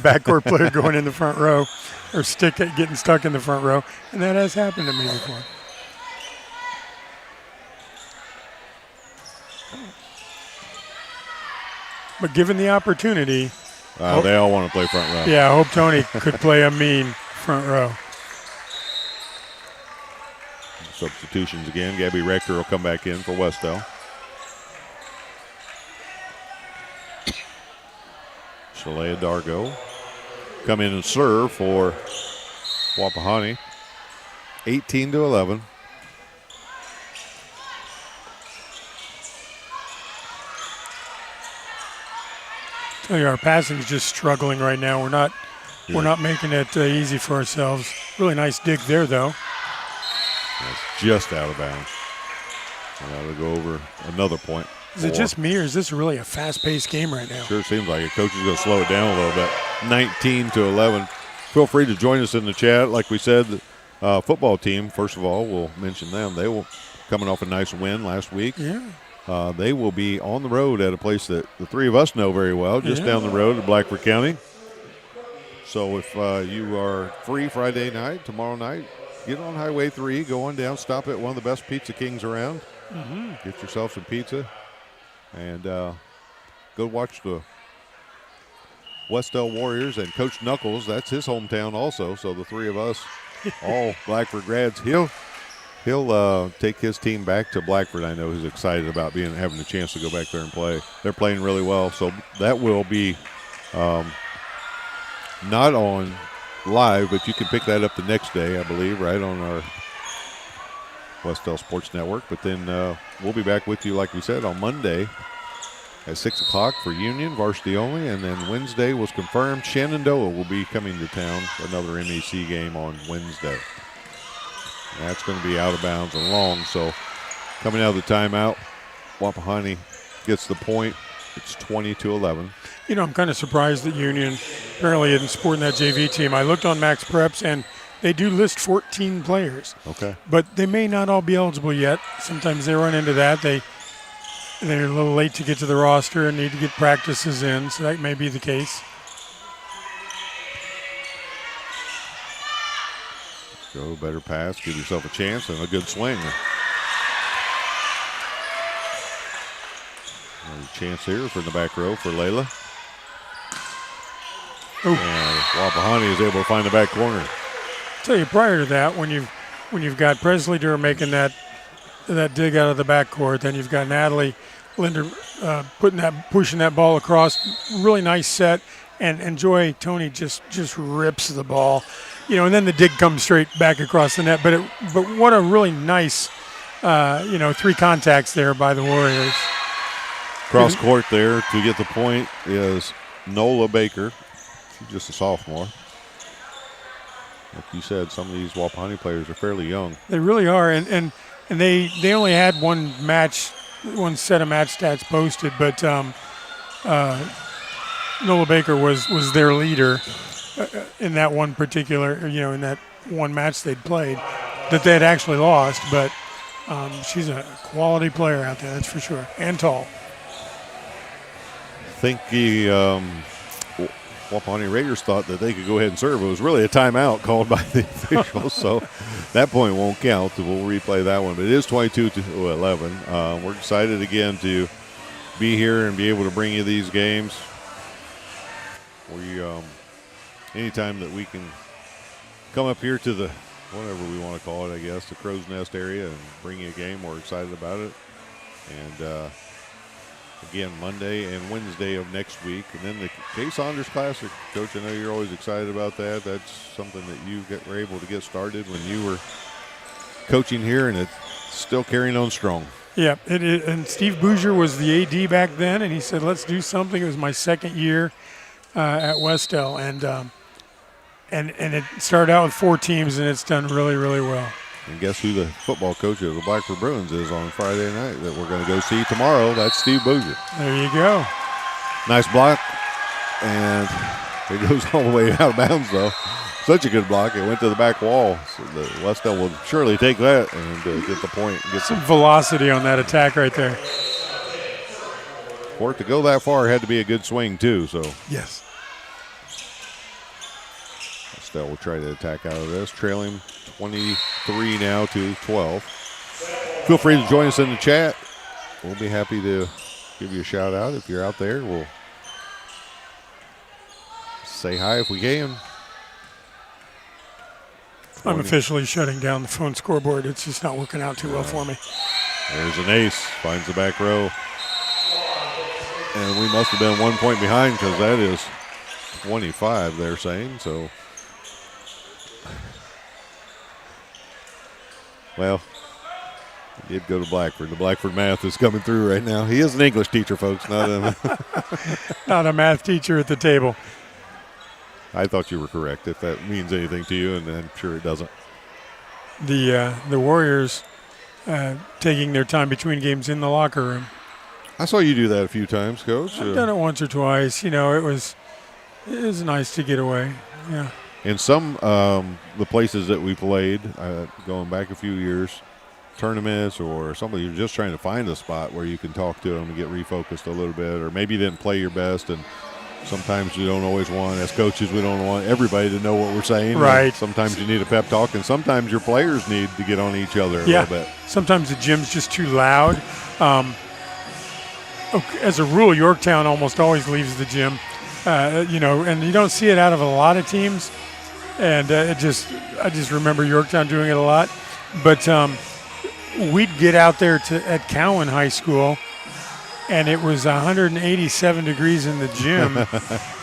backcourt player going in the front row or getting stuck in the front row. And that has happened to me before. But given the opportunity, They all want to play front row. yeah, I hope Tony could play a mean front row. Substitutions again. Gabby Rector will come back in for Wes-Del. Shalea Dargo come in and serve for Wapahani. 18-11. Tell you, our passing is just struggling right now. We're not making it easy for ourselves. Really nice dig there, though. That's just out of bounds. Now to go over another point. Is it just me, or is this really a fast-paced game right now? Sure seems like it. Coach is going to slow it down a little bit. 19-11. Feel free to join us in the chat. Like we said, the football team, first of all, we'll mention them. They will coming off a nice win last week. Yeah. They will be on the road at a place that the three of us know very well, just down the road in Blackford County. So if you are free Friday night, tomorrow night, get on Highway 3, go on down, stop at one of the best Pizza Kings around. Get yourself some pizza and go watch the Wes-Del Warriors and Coach Knuckles. That's his hometown also. So the three of us, all Blackford grads, he'll take his team back to Blackford. I know he's excited about having the chance to go back there and play. They're playing really well. So that will be not on live, but you can pick that up the next day, I believe, right on our Wes-Del Sports Network. But then we'll be back with you, like we said, on Monday at 6 o'clock for Union, varsity only. And then Wednesday was confirmed. Shenandoah will be coming to town, another MEC game on Wednesday. That's going to be out of bounds and long. So coming out of the timeout, Wapahani gets the point. It's 20-11. You know, I'm kind of surprised that Union apparently isn't supporting that JV team. I looked on Max Preps, and they do list 14 players. Okay. But they may not all be eligible yet. Sometimes they run into that. They're a little late to get to the roster and need to get practices in, so that may be the case. Go, better pass, give yourself a chance, and a good swing. Another chance here for the back row for Layla. And Wapahani is able to find the back corner. I'll tell you, prior to that, when you've got Presley Durr making that dig out of the backcourt, then you've got Natalie Linder pushing that ball across. Really nice set, and Joy Tony just rips the ball. You know, and then the dig comes straight back across the net. But what a really nice, three contacts there by the Warriors. Cross court there to get the point is Nola Baker. She's just a sophomore. Like you said, some of these Wapahani players are fairly young. They really are, and they only had one set of match stats posted, but Nola Baker was their leader in that one particular, in that one match they'd played that they had actually lost. But she's a quality player out there, that's for sure, and tall. I think the Wapahani Raiders thought that they could go ahead and serve. It was really a timeout called by the officials, so that point won't count. We'll replay that one. But it is 22-11. We're excited again to be here and be able to bring you these games. We anytime that we can come up here to the whatever we want to call it, I guess, the Crow's Nest area and bring you a game, we're excited about it. And again, Monday and Wednesday of next week. And then the Kay Saunders Classic. Coach, I know you're always excited about that. That's something that you were able to get started when you were coaching here, and it's still carrying on strong. Yeah, and Steve Bouger was the AD back then, and he said, let's do something. It was my second year at Wes-Del, and it started out with 4 teams, and it's done really, really well. And guess who the football coach of the Blackford Bruins is on Friday night that we're going to go see tomorrow? That's Steve Bouger. There you go. Nice block, and it goes all the way out of bounds, though. Such a good block. It went to the back wall. So the Wes-Del will surely take that and get the point. Get some velocity on that attack right there. For it to go that far, it had to be a good swing, too. So yes. Wes-Del will try to attack out of this, trailing 23 now to 12. Feel free to join us in the chat. We'll be happy to give you a shout out if you're out there. We'll say hi if we can. I'm officially shutting down the phone scoreboard. It's just not working out too well for me. There's an ace, finds the back row. And we must have been 1 point behind because that is 25, they're saying. So, well, he did go to Blackford. The Blackford math is coming through right now. He is an English teacher, folks, not Not a math teacher at the table. I thought you were correct, if that means anything to you, and I'm sure it doesn't. The Warriors taking their time between games in the locker room. I saw you do that a few times, Coach. I've done it once or twice. You know, it was nice to get away. Yeah. In some the places that we played, going back a few years, tournaments or somebody you're just trying to find a spot where you can talk to them and get refocused a little bit, or maybe you didn't play your best, and sometimes you don't always want, as coaches, we don't want everybody to know what we're saying. Right. Sometimes you need a pep talk, and sometimes your players need to get on each other a little bit. Sometimes the gym's just too loud. As a rule, Yorktown almost always leaves the gym, you know, and you don't see it out of a lot of teams. And I just remember Yorktown doing it a lot. But we'd get out there at Cowan High School, and it was 187 degrees in the gym,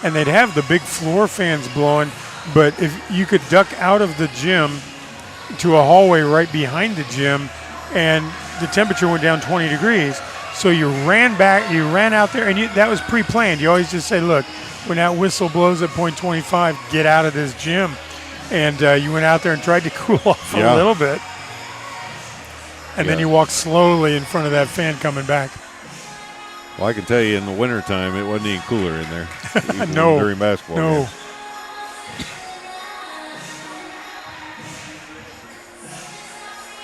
and they'd have the big floor fans blowing. But if you could duck out of the gym to a hallway right behind the gym, and the temperature went down 20 degrees. So you ran out there, and that was pre-planned. You always just say, look, when that whistle blows at point 25, get out of this gym. And you went out there and tried to cool off a little bit. And then you walked slowly in front of that fan coming back. Well, I can tell you in the wintertime, it wasn't any cooler in there. No. During basketball games.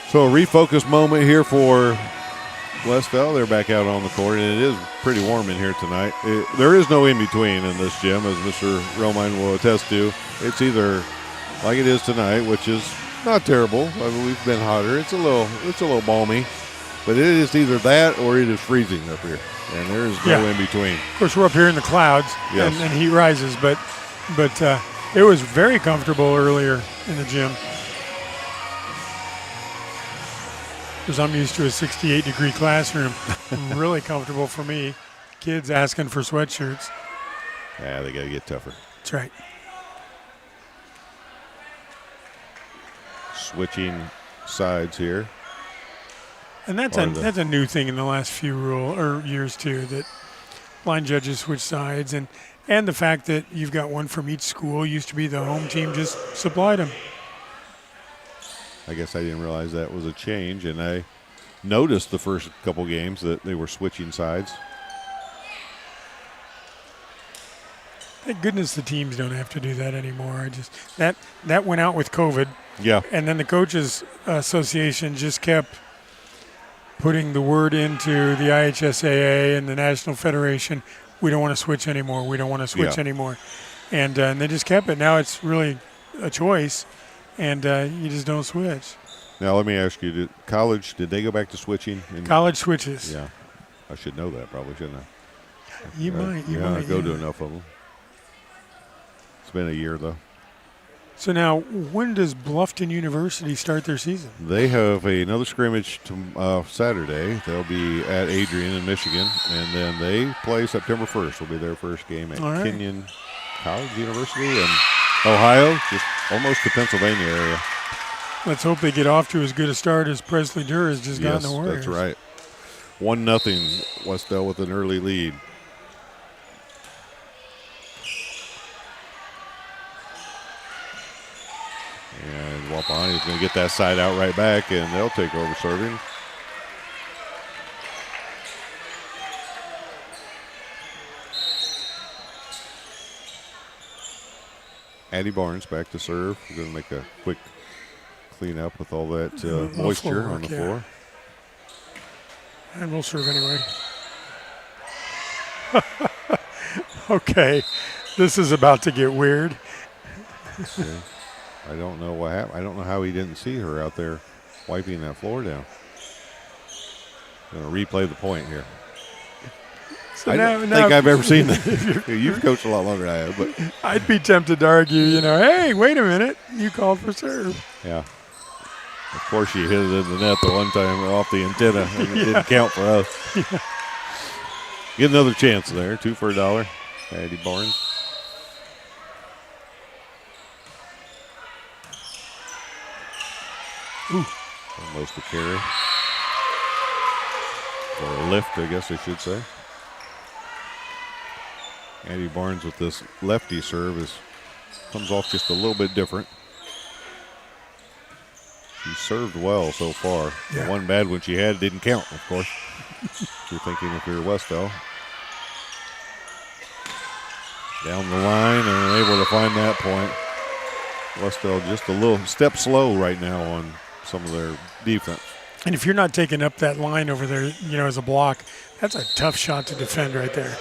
So a refocus moment here for Wes-Del. They're back out on the court, and it is pretty warm in here tonight. There is no in-between in this gym, as Mr. Romine will attest to. It's either like it is tonight, which is not terrible. I mean, we've been hotter. It's a little balmy, but it is either that or it is freezing up here, and there is no in-between. Of course, we're up here in the clouds, and heat rises, but it was very comfortable earlier in the gym. Because I'm used to a 68-degree classroom. Really comfortable for me. Kids asking for sweatshirts. Yeah, they got to get tougher. That's right. Switching sides here. And that's a new thing in the last few years too, that line judges switch sides, and the fact that you've got one from each school. Used to be the home team just supplied them. I guess I didn't realize that was a change, and I noticed the first couple games that they were switching sides. Thank goodness the teams don't have to do that anymore. That went out with COVID. Yeah. And then the Coaches Association just kept putting the word into the IHSAA and the National Federation, we don't want to switch anymore. We don't want to switch anymore. And they just kept it. Now it's really a choice. And you just don't switch. Now, let me ask you, did they go back to switching? College switches. Yeah. I should know that probably, shouldn't I? You might. I go to enough of them. It's been a year, though. So now, when does Bluffton University start their season? They have another scrimmage Saturday. They'll be at Adrian in Michigan. And then they play September 1st. Will be their first game at Kenyon College University in Ohio, just almost the Pennsylvania area. Let's hope they get off to as good a start as Presley Durr has just gotten the Warriors. That's right. 1-0 Wes-Del with an early lead. And Wapahani is going to get that side out right back, and they'll take over serving. Addie Barnes back to serve. We're going to make a quick cleanup with all that moisture on the floor. And we'll serve anyway. Okay, this is about to get weird. Okay. I don't know what happened. I don't know how he didn't see her out there wiping that floor down. Going to replay the point here. So I now, don't now think I've ever seen that. You've coached a lot longer than I have, but I'd be tempted to argue, hey, wait a minute, you called for serve. yeah. Of course, she hit it in the net the one time off the antenna, and it didn't count for us. Yeah. Get another chance there. 2 for $1. Eddie Barnes. Ooh. Almost a carry. Or a lift, I guess I should say. Eddie Barnes with this lefty serve comes off just a little bit different. She served well so far. Yeah. The one bad one she had didn't count, of course. If you're thinking if you're Wes-Del. Down the line and able to find that point. Wes-Del just a little step slow right now on some of their defense. And if you're not taking up that line over there, as a block, that's a tough shot to defend right there.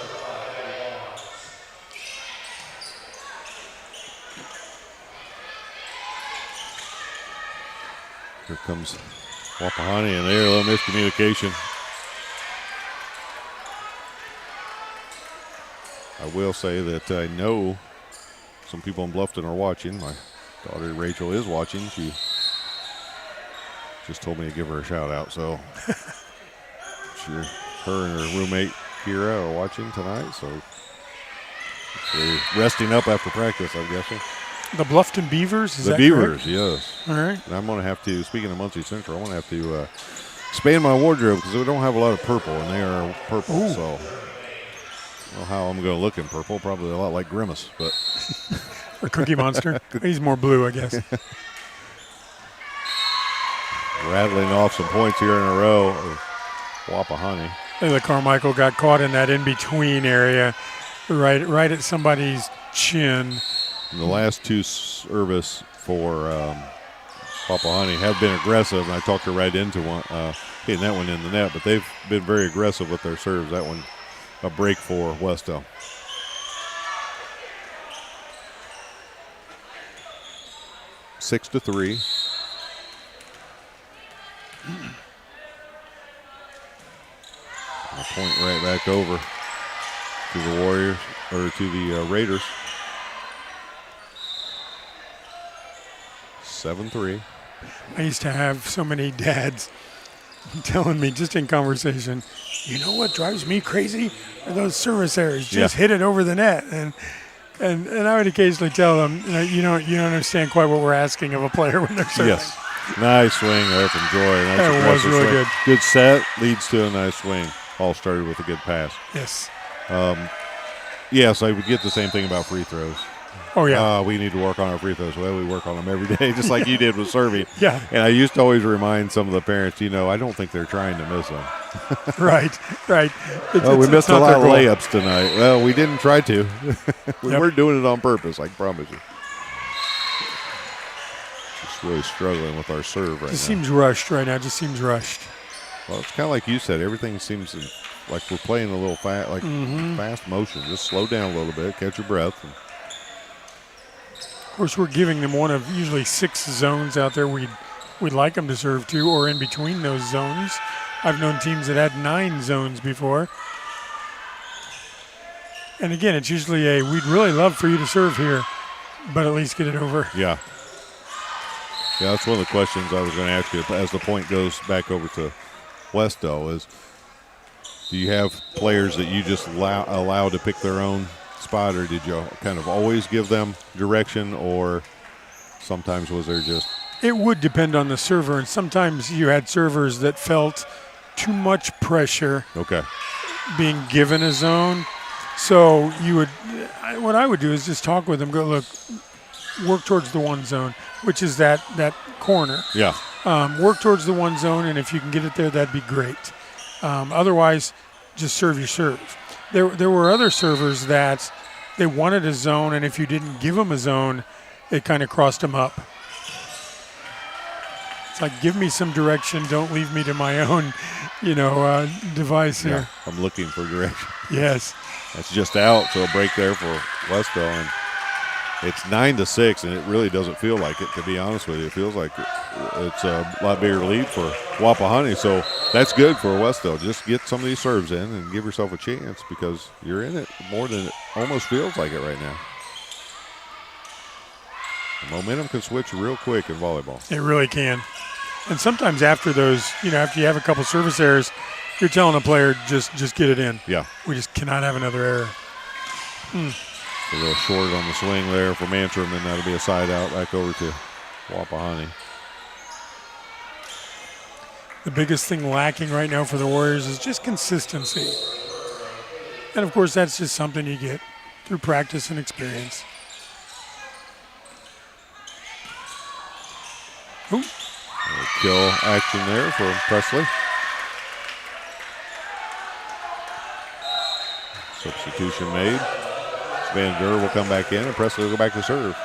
Here comes Wapahani, and there, a little miscommunication. I will say that I know some people in Bluffton are watching. My daughter Rachel is watching. She just told me to give her a shout out. So her and her roommate Kira are watching tonight. So they're resting up after practice, I'm guessing. The Bluffton Beavers, is the that Beavers, correct? yes. All right. And I'm going to have to, speaking of Muncie Central, I'm going to have to expand my wardrobe because we don't have a lot of purple, and they are purple. Ooh. So I don't know how I'm going to look in purple. Probably a lot like Grimace, but Or Cookie Monster. He's more blue, I guess. rattling off some points here in a row of Wapahani. Look, Carmichael got caught in that in-between area, right at somebody's chin. And the last two service for Wapahani have been aggressive, and I talked her right into one, hitting that one in the net, but they've been very aggressive with their serves. That one, a break for Wes-Del. Six to 3. A point right back over to the Warriors, or to the Raiders. 7-3. I used to have so many dads telling me just in conversation, you know what drives me crazy are those service errors. Just hit it over the net. And I would occasionally tell them, you don't understand quite what we're asking of a player when they're serving. Yes. Nice swing there from Joy. Nice That was really swing. good. Good set leads to a nice swing. All started with a good pass. Yes. Yes, I would get the same thing about free throws. Oh, yeah. We need to work on our free throws. Well, we work on them every day, just like you did with serving. Yeah. And I used to always remind some of the parents, I don't think they're trying to miss them. Right. We missed a not lot of their goal. layups tonight. Well, we didn't try to. We weren't doing it on purpose, I promise you. Just really struggling with our serve right Just now. seems rushed right now. Just seems rushed. Well, it's kind of like you said. Everything seems like we're playing a little fast, fast motion. Just slow down a little bit, catch your breath. And Of course, we're giving them one of usually 6 zones out there we'd like them to serve to, or in between those zones. I've known teams that had 9 zones before. And again, it's usually we'd really love for you to serve here, but at least get it over. yeah, that's one of the questions I was going to ask you as the point goes back over to Wes-Del is, do you have players that you just allow to pick their own spot, or did you kind of always give them direction, or sometimes was there just... It would depend on the server, and sometimes you had servers that felt too much pressure being given a zone. So what I would do is just talk with them, go, look, work towards the one zone, which is that corner. Yeah. Work towards the one zone, and if you can get it there, that'd be great. Otherwise, just serve your serve. There were other servers that they wanted a zone, and if you didn't give them a zone, it kind of crossed them up. It's like, give me some direction. Don't leave me to my own, device here. I'm looking for direction. Yes. That's just out, so a break there for Wes-Del. And It's 9-6, and it really doesn't feel like it, to be honest with you. It feels like it's a lot bigger lead for Wapahani, so that's good for Wes-Del. Just get some of these serves in and give yourself a chance because you're in it more than it almost feels like it right now. The momentum can switch real quick in volleyball. It really can. And sometimes after those, after you have a couple service errors, you're telling a player, just get it in. Yeah. We just cannot have another error. A little short on the swing there for Mantrum, and that'll be a side out back over to Wapahani. The biggest thing lacking right now for the Warriors is just consistency. And, of course, that's just something you get through practice and experience. Ooh. Kill action there for Presley. Substitution made. Van Gur will come back in, and Presley will go back to serve.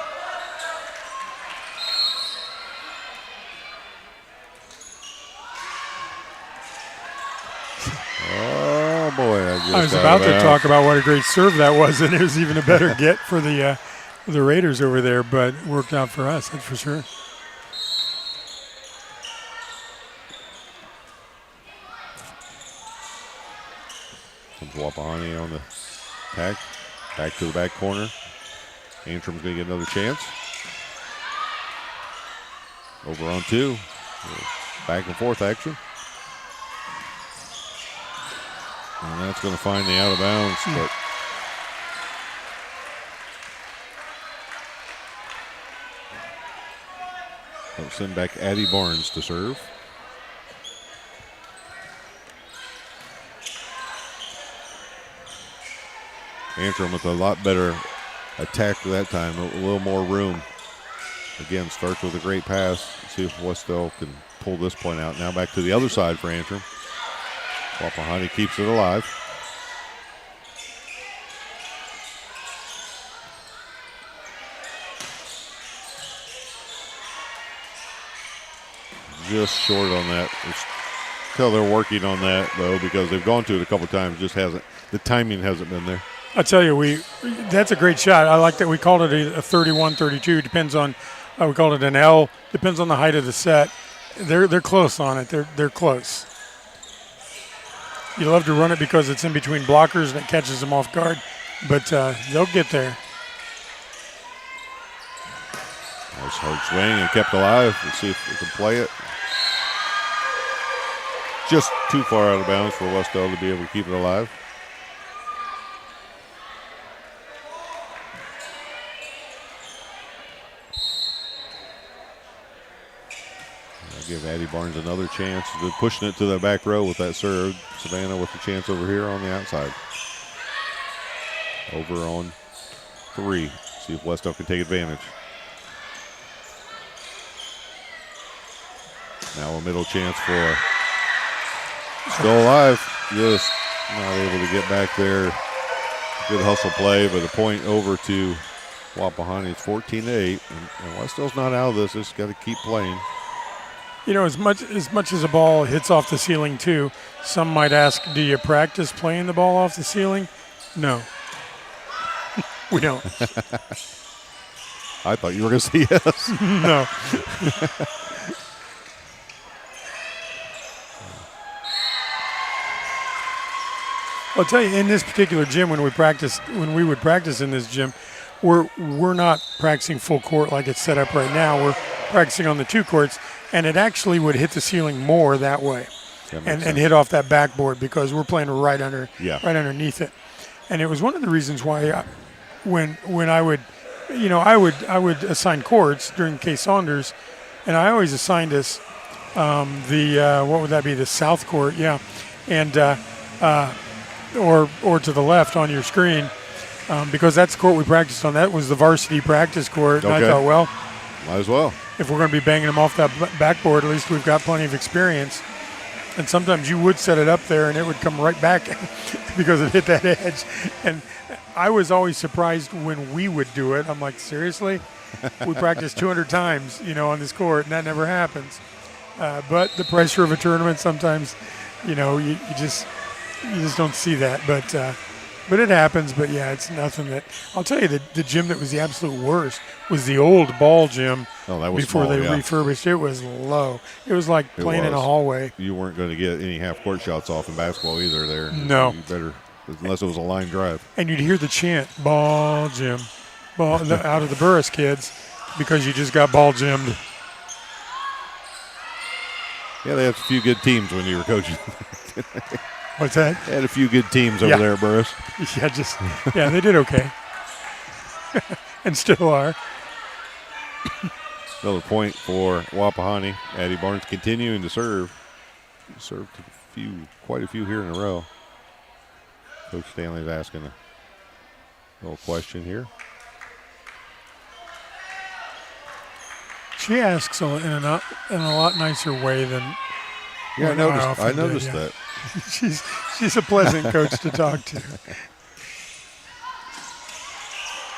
Oh, boy. I was about to talk about what a great serve that was, and it was even a better get for the Raiders over there, but it worked out for us, that's for sure. Comes Wapahani on the attack. Back to the back corner. Antrim's going to get another chance. Over on 2. Back and forth action. And that's going to find the out of bounds. But that'll send back Addie Barnes to serve. Antrim with a lot better attack that time, a little more room. Again, starts with a great pass. Let's see if Wes-Del can pull this point out. Now back to the other side for Antrim. Wapahani keeps it alive. Just short on that. Tell they're working on that, though, because they've gone to it a couple times. Just hasn't. The timing hasn't been there. I'll tell you, that's a great shot. I like that we called it a 31-32. Depends on, we called it an L. Depends on the height of the set. They're close on it. They're close. You love to run it because it's in between blockers and it catches them off guard, but they'll get there. Nice hard swing and kept alive. Let's see if we can play it. Just too far out of bounds for Wes-Del to be able to keep it alive. Give Addie Barnes another chance. They're pushing it to the back row with that serve. Savannah with the chance over here on the outside. Over on 3. See if Wes-Del can take advantage. Now a middle chance for still alive. Just not able to get back there. Good hustle play, but a point over to Wapahani. It's 14-8, and Wes-Del's not out of this. Just got to keep playing. As much as a ball hits off the ceiling too, some might ask, do you practice playing the ball off the ceiling? No. We don't. I thought you were going to say yes. No. I'll tell you, in this particular gym, when we would practice in this gym, we're not practicing full court like it's set up right now. We're practicing on the 2 courts, and it actually would hit the ceiling more that way, and hit off that backboard because we're playing right underneath it. And it was one of the reasons why, when I would assign courts during K. Saunders, and I always assigned us what would that be, the south court, yeah, and or to the left on your screen, because that's the court we practiced on. That was the varsity practice court, and I thought, well, might as well. If we're going to be banging them off that backboard, at least we've got plenty of experience. And sometimes you would set it up there and it would come right back because it hit that edge. And I was always surprised when we would do it. I'm like, seriously? We practice 200 times, on this court, and that never happens. But the pressure of a tournament sometimes, you just don't see that. But But it happens. But yeah, it's nothing that I'll tell you. The gym that was the absolute worst was the old ball gym. Oh, that was before small, they yeah. refurbished. It was low. It was like playing in a hallway. You weren't going to get any half-court shots off in basketball either there. No. You better, unless it was a line drive. And you'd hear the chant, ball gym, ball out of the Burris kids because you just got ball gymmed. Yeah, they had a few good teams when you were coaching. What's that? They had a few good teams over there at Burris. Yeah, they did okay. And still are. Another point for Wapahani. Addie Barnes continuing to serve. Served quite a few here in a row. Coach Stanley's asking a little question here. She asks in a lot nicer way than. Yeah, I noticed did, yeah. that. she's a pleasant coach to talk to.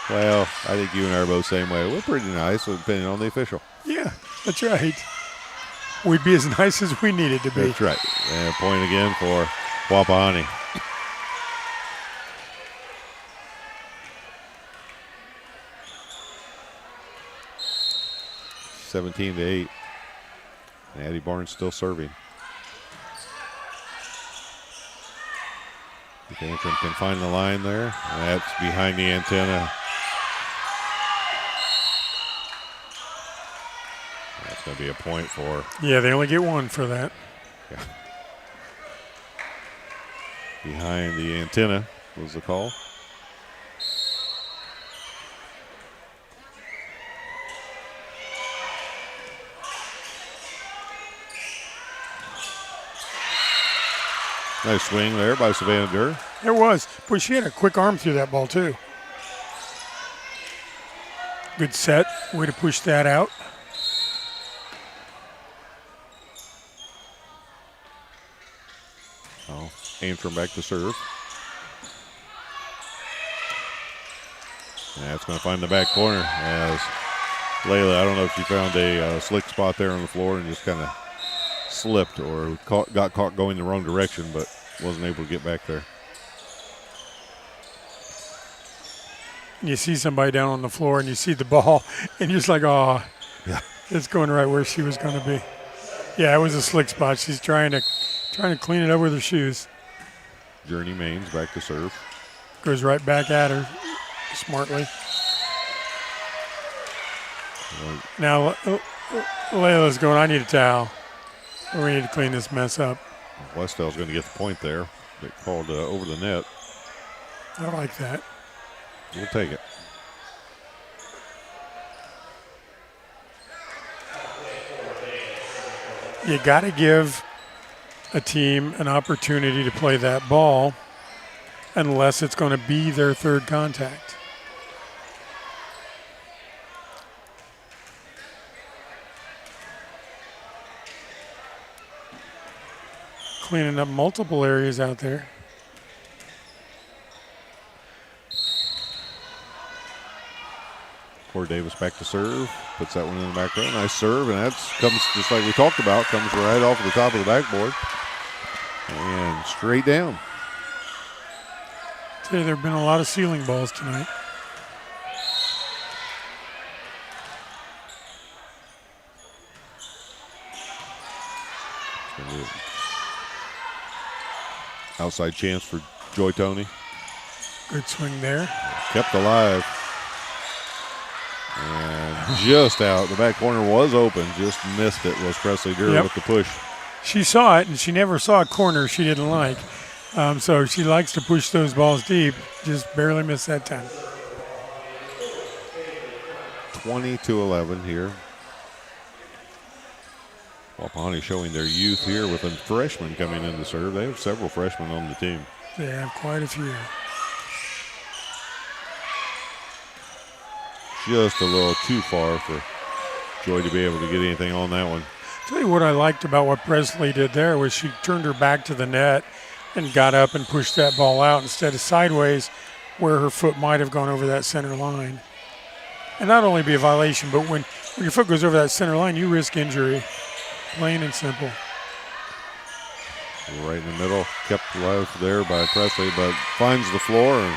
Well, I think you and I are both the same way. We're pretty nice, depending on the official. Yeah, that's right. We'd be as nice as we needed to be. That's right. And a point again for Wapahani. (17-8). And Addie Barnes still serving. If Antrim can find the line there. And that's behind the antenna. That's going to be a point for. Yeah, they only get one for that. Yeah. Behind the antenna was the call. Nice swing there by Savannah Durr. It was. Boy, she had a quick arm through that ball, too. Good set. Way to push that out. Oh, Antrim back to serve. And that's going to find the back corner as Layla, I don't know if she found a slick spot there on the floor and just kind of slipped or got caught going the wrong direction, but wasn't able to get back there. You see somebody down on the floor and you see the ball and you're just like, oh, yeah, it's going right where she was going to be. Yeah, it was a slick spot. She's trying to clean it up with her shoes. Journey Maines back to serve. Goes right back at her smartly. Now Layla's going, I need a towel. We need to clean this mess up. Wes-Del's going to get the point there. They called over the net. I like that. We'll take it. You got to give a team an opportunity to play that ball unless it's going to be their third contact. Cleaning up multiple areas out there. Corey Davis back to serve. Puts that one in the back row. Nice serve, and that comes just like we talked about. Comes right off the top of the backboard. And straight down. Tell you, there have been a lot of ceiling balls tonight. Outside chance for Joy Tony. Good swing there. Kept alive. And just out. The back corner was open. Just missed it was Presley Durr with the push. She saw it, and she never saw a corner she didn't like. So she likes to push those balls deep. Just barely missed that time. 20-11 here. Wapahani showing their youth here with a freshman coming in to serve. They have several freshmen on the team. They have quite a few. Just a little too far for Joy to be able to get anything on that one. Tell you what I liked about what Presley did there was she turned her back to the net and got up and pushed that ball out instead of sideways where her foot might have gone over that center line. And not only be a violation, but when your foot goes over that center line, you risk injury. Plain and simple. Right in the middle, kept alive there by Presley, but finds the floor. And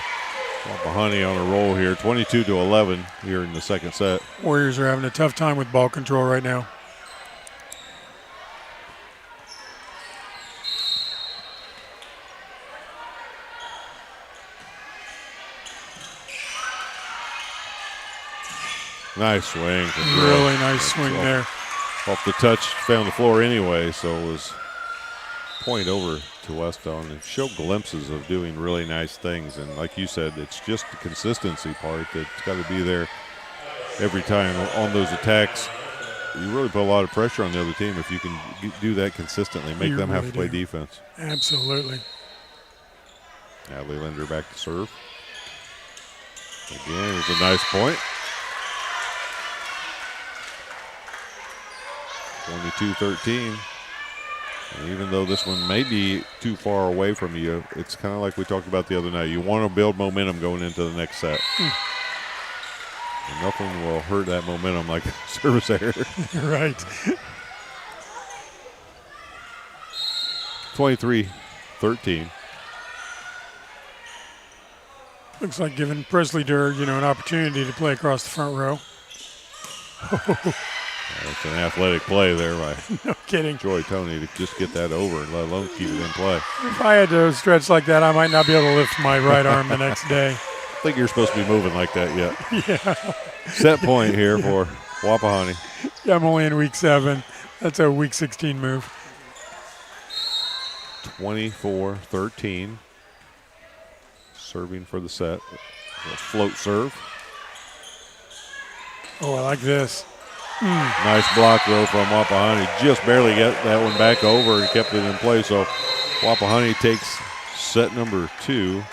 Wapahani on a roll here, 22-11 here in the second set. Warriors are having a tough time with ball control right now. Nice swing. Really nice swing there. Off the touch, found the floor anyway, so it was point over to Wes-Del, and showed glimpses of doing really nice things. And like you said, it's just the consistency part that's got to be there every time on those attacks. You really put a lot of pressure on the other team if you can do that consistently, make them have to play defense. Absolutely. Natalie Linder back to serve. Again, it was a nice point. 22-13. And even though this one may be too far away from you, it's kind of like we talked about the other night. You want to build momentum going into the next set. And nothing will hurt that momentum like service error. Right. 23-13. Looks like giving Presley Durr, an opportunity to play across the front row. That's an athletic play there by No kidding. Joy Tony to just get that over and let alone keep it in play. If I had to stretch like that, I might not be able to lift my right arm the next day. I think you're supposed to be moving like that yet. Yeah. Set point here for Wapahani. Yeah, I'm only in week 7. That's a week 16 move. 24-13. Serving for the set. A float serve. Oh, I like this. Nice block, though, from Wapahani. Just barely got that one back over and kept it in play. So Wapahani takes set number 2,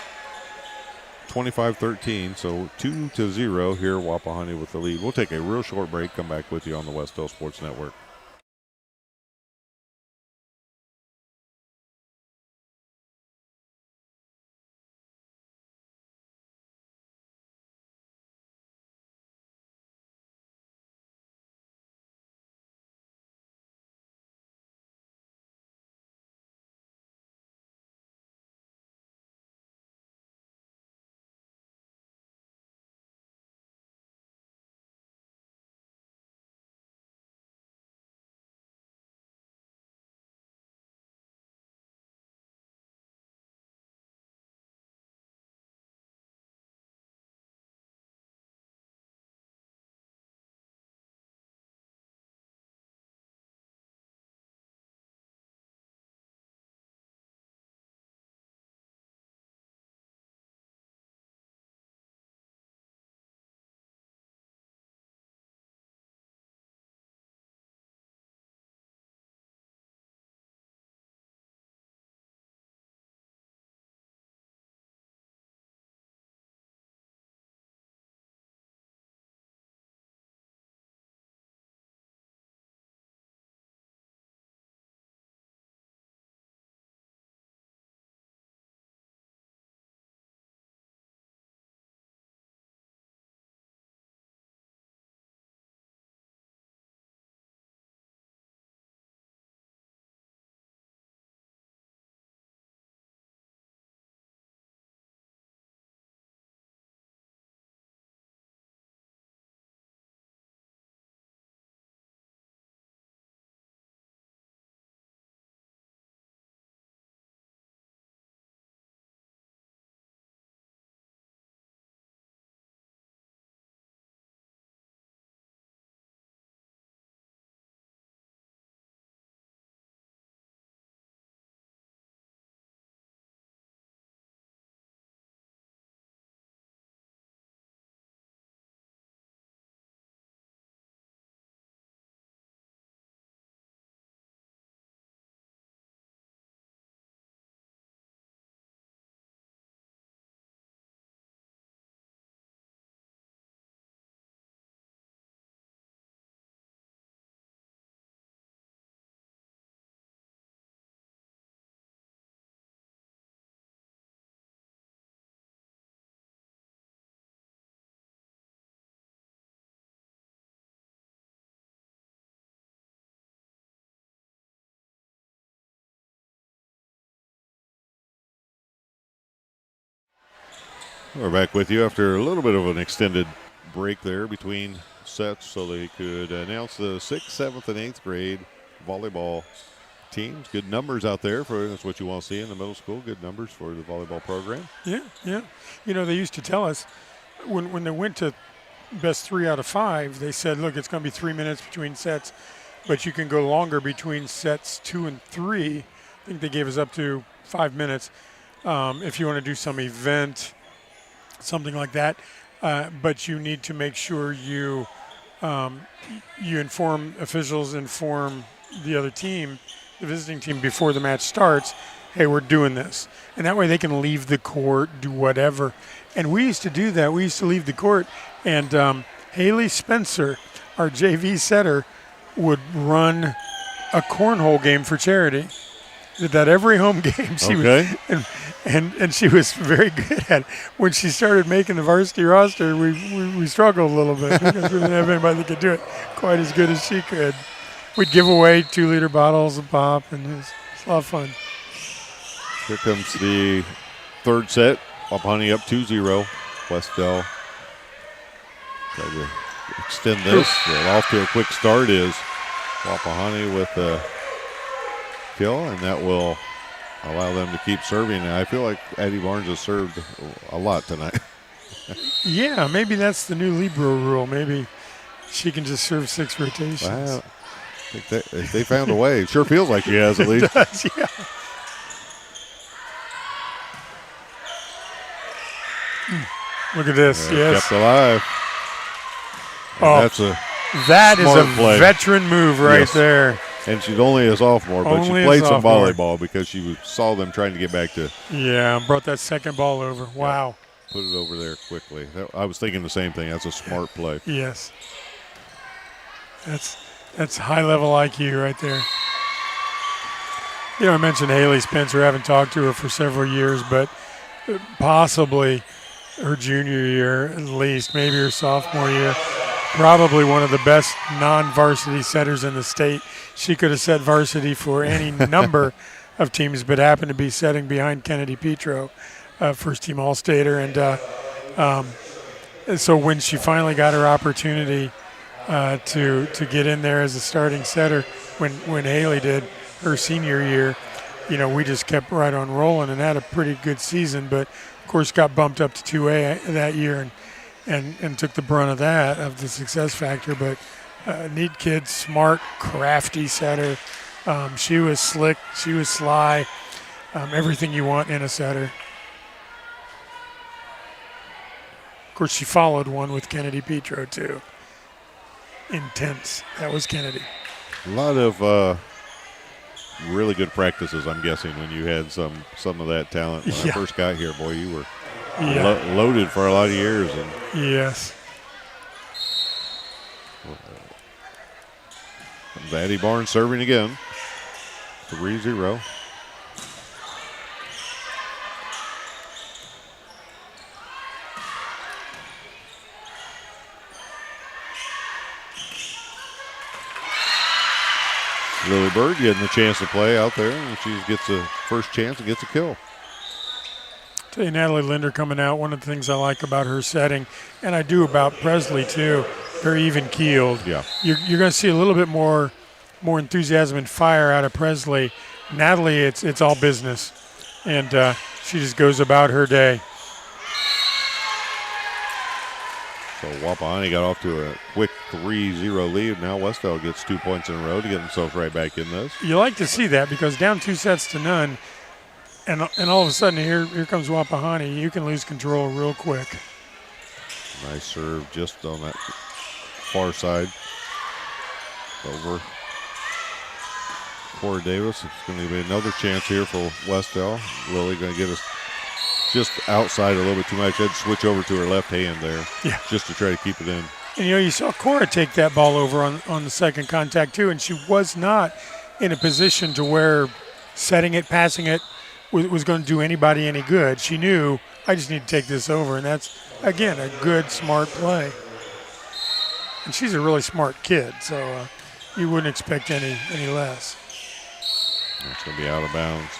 25-13. So 2-0 here, Wapahani with the lead. We'll take a real short break, come back with you on the Wes-Del Sports Network. We're back with you after a little bit of an extended break there between sets so they could announce the 6th, 7th, and 8th grade volleyball teams. Good numbers out there. That's what you want to see in the middle school. Good numbers for the volleyball program. Yeah. You know, they used to tell us when they went to best 3 out of 5, they said, look, it's going to be 3 minutes between sets, but you can go longer between sets 2 and 3. I think they gave us up to 5 minutes if you want to do some event, something like that. But you need to make sure you inform officials, inform the other team, the visiting team, before the match starts. Hey, we're doing this, and that way they can leave the court, do whatever. And we used to do that. We used to leave the court, and Haley Spencer, our JV setter, would run a cornhole game for charity. Did that every home game. She okay. And she was very good at it. When she started making the varsity roster, we struggled a little bit because we didn't have anybody that could do it quite as good as she could. We'd give away 2-liter bottles of pop, and it was a lot of fun. Here comes the third set. Wapahani up 2-0. Wes-Del try to extend this. Well, off to a quick start is Wapahani with a kill, and that will allow them to keep serving. And I feel like Addie Barnes has served a lot tonight. Yeah, maybe that's the new Libero rule. Maybe she can just serve 6 rotations. Well, I think they found a way. It sure feels like she has, at least. It does, yeah. Look at this. Yes. Kept alive. Oh, that is a play. Veteran move right there. And she's only a sophomore, but she played some volleyball because she saw them trying to get back to. Yeah, brought that second ball over. Wow. Put it over there quickly. I was thinking the same thing. That's a smart play. Yes. That's high-level IQ right there. You know, I mentioned Haley Spencer. I haven't talked to her for several years, but possibly her junior year at least, maybe her sophomore year. Probably one of the best non-varsity setters in the state. She could have set varsity for any number of teams, but happened to be setting behind Kennedy Petro, first-team All-Stater. And so when she finally got her opportunity to get in there as a starting setter, when Haley did her senior year, you know, we just kept right on rolling and had a pretty good season. But, of course, got bumped up to 2A that year and took the brunt of that, of the success factor. But neat kid, smart, crafty setter. She was slick. She was sly. Everything you want in a setter. Of course, she followed one with Kennedy Petro, too. Intense. That was Kennedy. A lot of really good practices, I'm guessing, when you had some of that talent. When I first got here, boy, you were loaded for a lot of years. And yes. Addie Barnes serving again. 3-0. Lily Bird getting the chance to play out there, and she gets a first chance and gets a kill. Tell you, Natalie Linder coming out, one of the things I like about her setting, and I do about Presley too, very even-keeled. Yeah. You're going to see a little bit more enthusiasm and fire out of Presley. Natalie, it's all business, and she just goes about her day. So Wapahani got off to a quick 3-0 lead. Now Wes-Del gets 2 points in a row to get themselves right back in this. You like to see that because down 2-0, and all of a sudden here comes Wapahani. You can lose control real quick. Nice serve just on that far side. Over Cora Davis. It's going to be another chance here for Wes-Del. Lily going to get us just outside a little bit too much. Had to switch over to her left hand there, just to try to keep it in. And, you know, you saw Cora take that ball over on the second contact, too, and she was not in a position to where setting it, passing it was going to do anybody any good. She knew, I just need to take this over, and that's, again, a good, smart play. And she's a really smart kid, so you wouldn't expect any less. That's going to be out of bounds.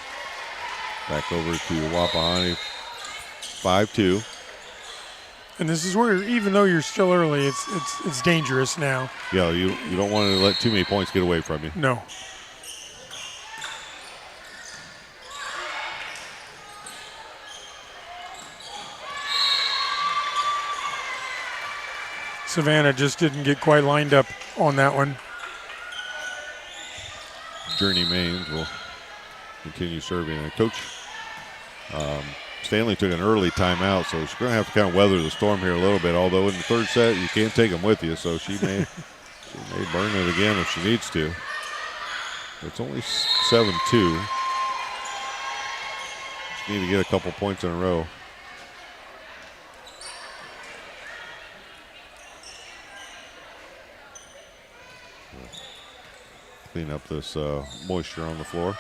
Back over to Wapahani. 5-2. And this is where, even though you're still early, it's dangerous now. Yeah, you don't want to let too many points get away from you. No. Savannah just didn't get quite lined up on that one. Journey Maines will continue serving. And Coach Stanley took an early timeout, so she's going to have to kind of weather the storm here a little bit. Although in the third set, you can't take them with you, so she may burn it again if she needs to. It's only 7-2. Just need to get a couple points in a row. Clean up this moisture on the floor.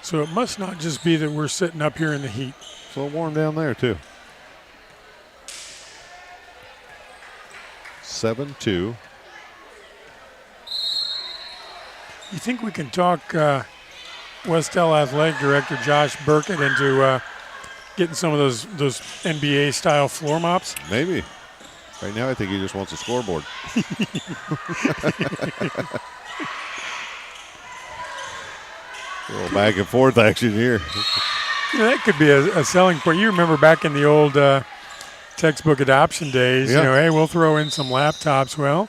So it must not just be that we're sitting up here in the heat. It's a little warm down there, too. 7-2. You think we can talk Wes-Del Athletic Director Josh Burkett into getting some of those NBA-style floor mops? Maybe. Right now, I think he just wants a scoreboard. A little back and forth action here. Yeah, that could be a selling point. You remember back in the old textbook adoption days, Yeah. hey, we'll throw in some laptops. Well,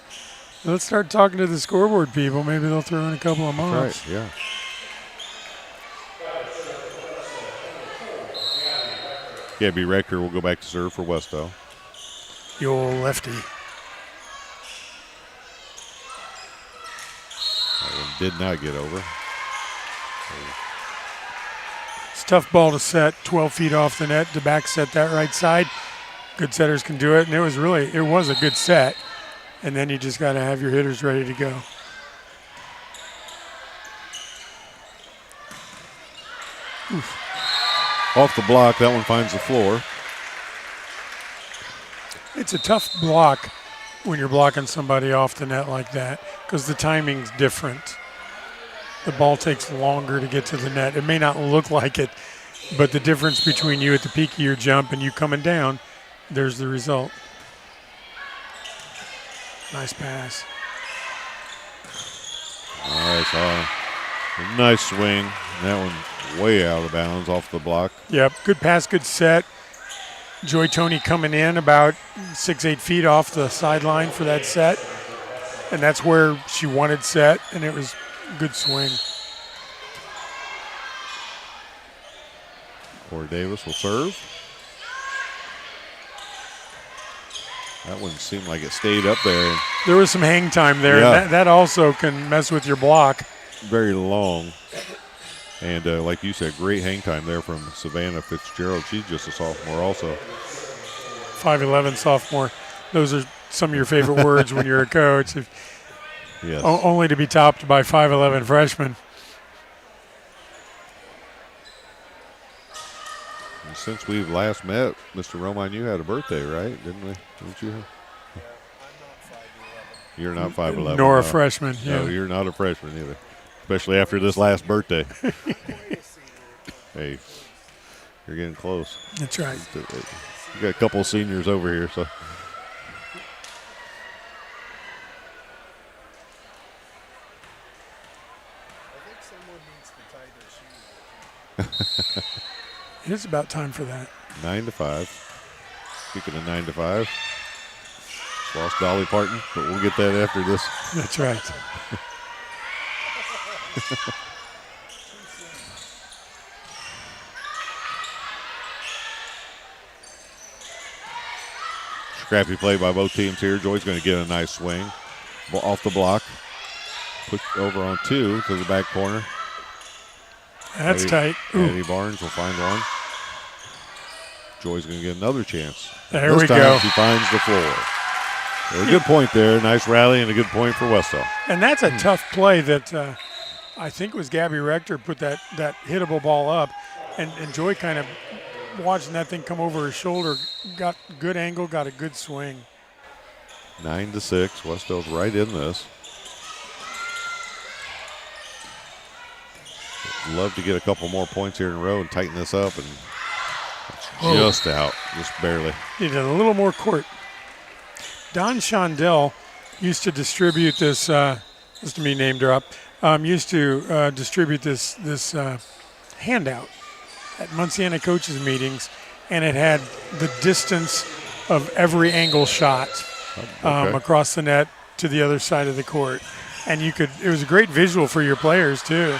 let's start talking to the scoreboard people. Maybe they'll throw in a couple of mops. Right, yeah. Gabby Rector will go back to serve for Wes-Del. The old lefty. That one did not get over. It's a tough ball to set, 12 feet off the net to back set that right side. Good setters can do it, and it was a good set. And then you just got to have your hitters ready to go. Oof. Off the block, that one finds the floor. It's a tough block when you're blocking somebody off the net like that because the timing's different. The ball takes longer to get to the net. It may not look like it, but the difference between you at the peak of your jump and you coming down, there's the result. Nice pass. Nice swing. That one way out of bounds off the block. Yep, good pass, good set. Joy Tony coming in about 6-8 feet off the sideline for that set. And that's where she wanted set, and it was a good swing. Corey Davis will serve. That one seemed like it stayed up there. There was some hang time there, Yeah. and that also can mess with your block. Very long. And like you said, great hang time there from Savannah Fitzgerald. She's just a sophomore also. 5'11" sophomore. Those are some of your favorite words when you're a coach. Yes. Only to be topped by 5'11" freshmen. And since we've last met, Mr. Roman, you had a birthday, right? Didn't we? Didn't you? You're not 5'11". Nor a no. freshman. Yeah. No, you're not a freshman either. Especially after this last birthday. Hey, you're getting close. That's right. You got a couple of seniors over here, so. It's about time for that. 9-5. Speaking of 9-5, lost Dolly Parton, but we'll get that after this. That's right. Scrappy play by both teams here. Joy's going to get a nice swing. Ball off the block. Put over on two to the back corner. That's tight. Ooh. Eddie Barnes will find one. Joy's going to get another chance. There this we time go. She finds the floor. So a good point there. Nice rally and a good point for Wes-Del. And that's a tough play that I think it was Gabby Rector put that hittable ball up. And Joy kind of watching that thing come over her shoulder, got good angle, got a good swing. 9-6. Wes-Del's right in this. Love to get a couple more points here in a row and tighten this up and Just out, just barely. Needed a little more court. Don Shondell used to distribute this, just to me name drop, used to distribute this handout at Munciana coaches meetings, and it had the distance of every angle shot across the net to the other side of the court. And it was a great visual for your players too.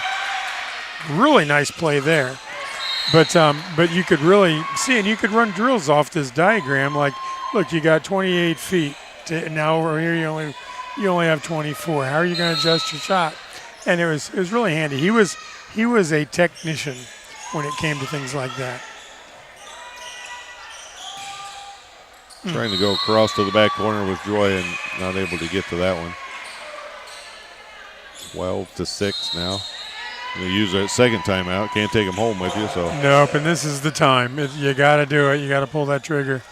Really nice play there. But you could really see, and you could run drills off this diagram. Like, look, you got 28 feet. Now over here, you only have 24. How are you going to adjust your shot? And it was really handy. He was a technician when it came to things like that. Trying to go across to the back corner with Joy and not able to get to that one. 12-6 now. You use that second timeout. Can't take them home with you. So nope, and this is the time. You got to do it. You got to pull that trigger.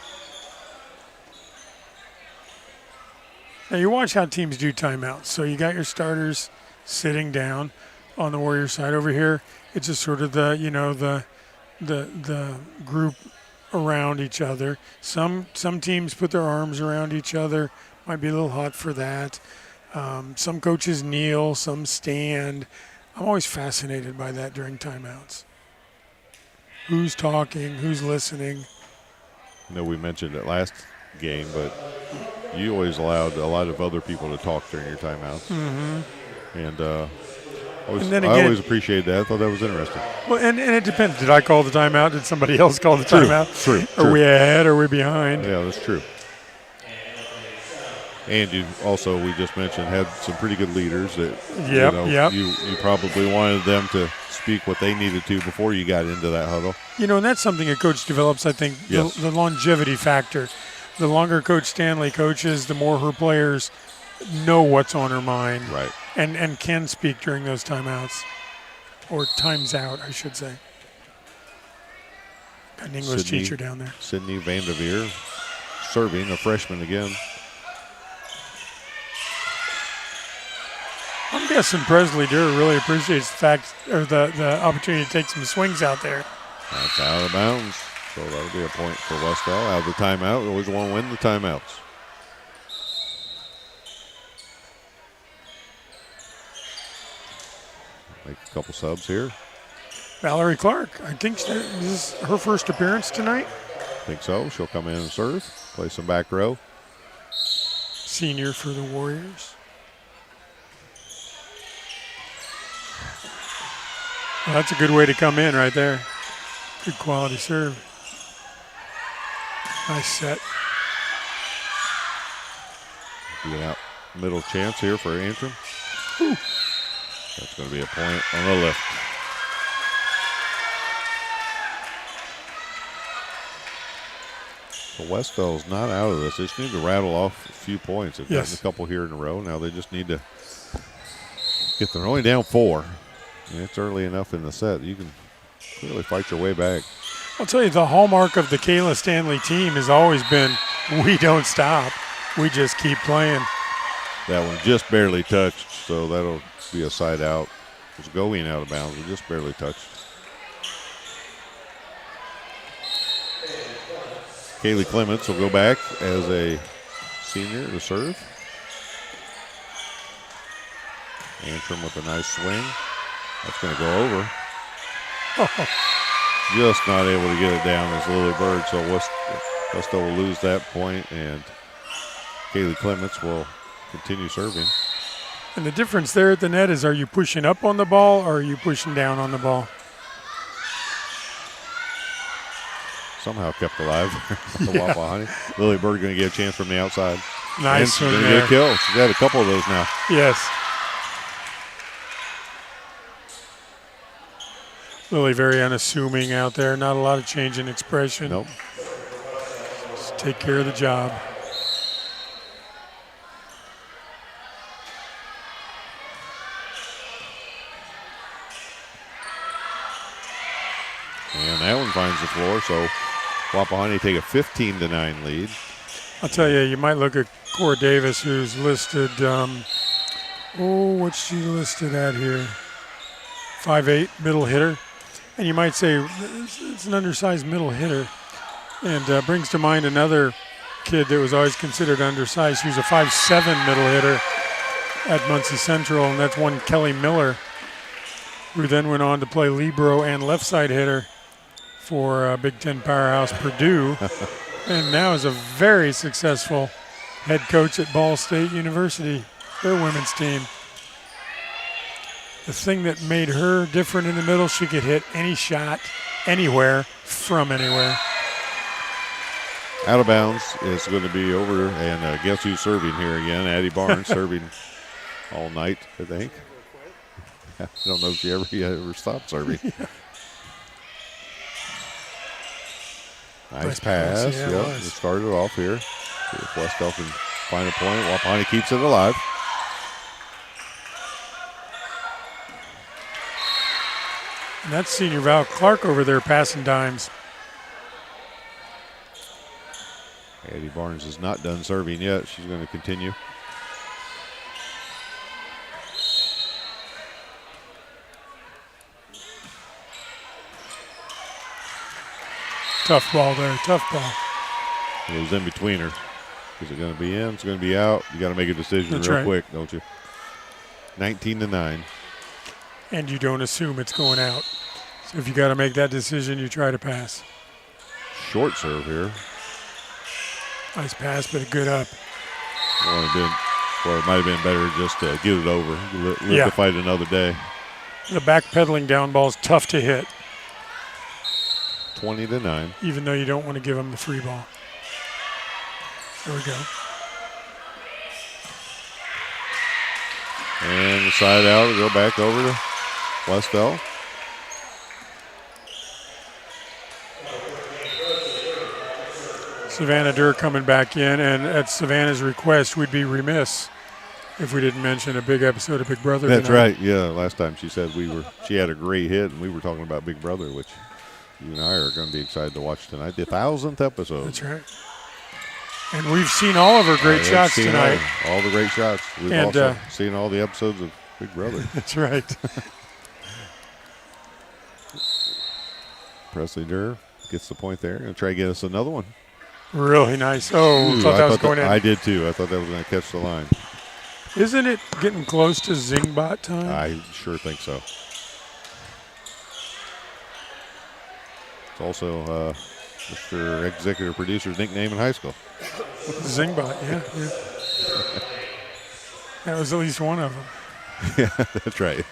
Now you watch how teams do timeouts. So you got your starters sitting down on the Warrior side. Over here, it's just sort of the group around each other. Some teams put their arms around each other. Might be a little hot for that. Some coaches kneel, some stand. I'm always fascinated by that during timeouts. Who's talking? Who's listening? I know we mentioned it last game, but you always allowed a lot of other people to talk during your timeouts. Mm-hmm. And I always appreciated that. I thought that was interesting. Well, and it depends. Did I call the timeout? Did somebody else call the timeout? True. Are we ahead or are we behind? Yeah, that's true. And you also, we just mentioned, had some pretty good leaders that you probably wanted them to speak what they needed to before you got into that huddle. And that's something a coach develops, I think, yes. the longevity factor. The longer Coach Stanley coaches, the more her players know what's on her mind. Right. And can speak during those timeouts. Or times out, I should say. Got an English teacher down there. Sydney Vanderveer serving, a freshman again. I'm guessing Presley Durr really appreciates the fact or the opportunity to take some swings out there. That's out of bounds. So that'll be a point for Wes-Del. Out of the timeout. We always want to win the timeouts. Make a couple subs here. Valerie Clark, I think this is her first appearance tonight. I think so. She'll come in and serve. Play some back row. Senior for the Warriors. Well, that's a good way to come in right there. Good quality serve. Nice set. Get out middle chance here for Antrim. Whew. That's going to be a point on the lift. So Wes-Del's not out of this. They just need to rattle off a few points. They've gotten a couple here in a row. Now they just need to get them only down 4. And it's early enough in the set. You can clearly fight your way back. I'll tell you, the hallmark of the Kayla Stanley team has always been we don't stop. We just keep playing. That one just barely touched, so that'll be a side out. It was going out of bounds. It just barely touched. Kaylee Clements will go back as a senior to serve. Antrim with a nice swing. That's going to go over. Just not able to get it down as Lily Bird, so Wes-Del will lose that point, and Kaylee Clements will continue serving. And the difference there at the net is, are you pushing up on the ball or are you pushing down on the ball? Somehow kept alive. Wapahani. Lily Bird going to get a chance from the outside. Nice. She's going to get a kill. She's got a couple of those now. Yes. Lily very unassuming out there. Not a lot of change in expression. Nope. Just take care of the job. And that one finds the floor, so Wapahani take a 15-9 lead. I'll tell you, you might look at Cora Davis, who's listed, what's she listed at here? 5'8", middle hitter. And you might say, it's an undersized middle hitter. And brings to mind another kid that was always considered undersized. He was a 5'7" middle hitter at Muncie Central, and that's one Kelly Miller, who then went on to play libero and left side hitter for Big Ten powerhouse Purdue, and now is a very successful head coach at Ball State University, their women's team. The thing that made her different in the middle, she could hit any shot, anywhere, from anywhere. Out of bounds is going to be over, and guess who's serving here again? Addie Barnes serving all night, I think. I don't know if she ever stopped serving. Nice pass. Yeah, Yep, it started off here. See if Wes-Del can find a point. Wapahani keeps it alive. And that's senior Val Clark over there passing dimes. Addie Barnes is not done serving yet. She's going to continue. Tough ball there, tough ball. It was in between her. Is it going to be in? It's going to be out. You got to make a decision real quick, don't you? 19-9. And you don't assume it's going out. So if you got to make that decision, you try to pass. Short serve here. Nice pass, but a good up. It might have been better just to get it over. Live to fight another day. The backpedaling down ball is tough to hit. 20-9. Even though you don't want to give them the free ball. There we go. And the side out will go back over to Wes-Del. Savannah Durr coming back in, and at Savannah's request, we'd be remiss if we didn't mention a big episode of Big Brother. That's tonight. right. Yeah, last time she said she had a great hit, and we were talking about Big Brother, which you and I are going to be excited to watch tonight. The 1,000th episode. That's right. And we've seen all of her great shots tonight. All the great shots. We've also seen all the episodes of Big Brother. That's right. Presley Durr gets the point there. Going to try to get us another one. Really nice. Oh, thought that was going in. I did too. I thought that was going to catch the line. Isn't it getting close to Zingbot time? I sure think so. It's also Mr. Executive Producer's nickname in high school. Zingbot, yeah. That was at least one of them. Yeah, that's right.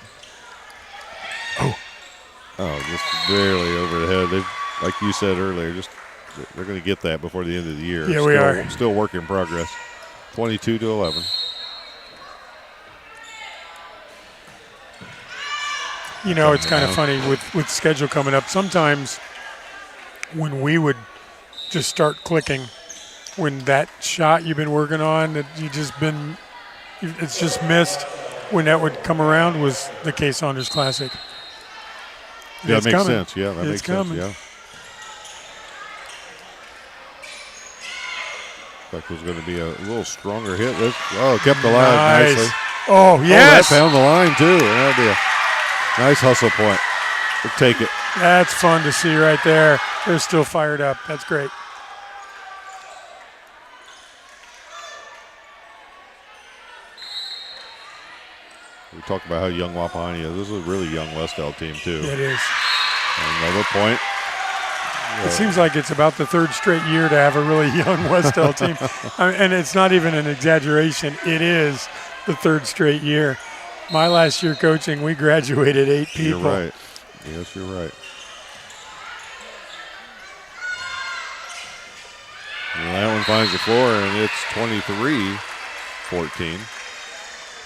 Oh, just barely over the head. They've, like you said earlier, they're going to get that before the end of the year. Yeah, we are. Still work in progress. 22-11. You know, it's kind of funny with schedule coming up. Sometimes when we would just start clicking, when that shot you've been working on that it's just missed, when that would come around was the Kay Saunders Classic. Yeah, that makes coming. sense. Yeah, that makes sense. Yeah. Like it was going to be a little stronger hit. Kept alive nicely. Oh, yes. Oh, that found the line too. That'd be a nice hustle point. We'll take it. That's fun to see right there. They're still fired up. That's great. We talked about how young Wapahani is. This is a really young Wes-Del team too. It is. Another point. It seems like it's about the third straight year to have a really young Wes-Del team. And it's not even an exaggeration. It is the third straight year. My last year coaching, we graduated 8 people. You're right. Yes, you're right. And that one finds the floor, and it's 23-14.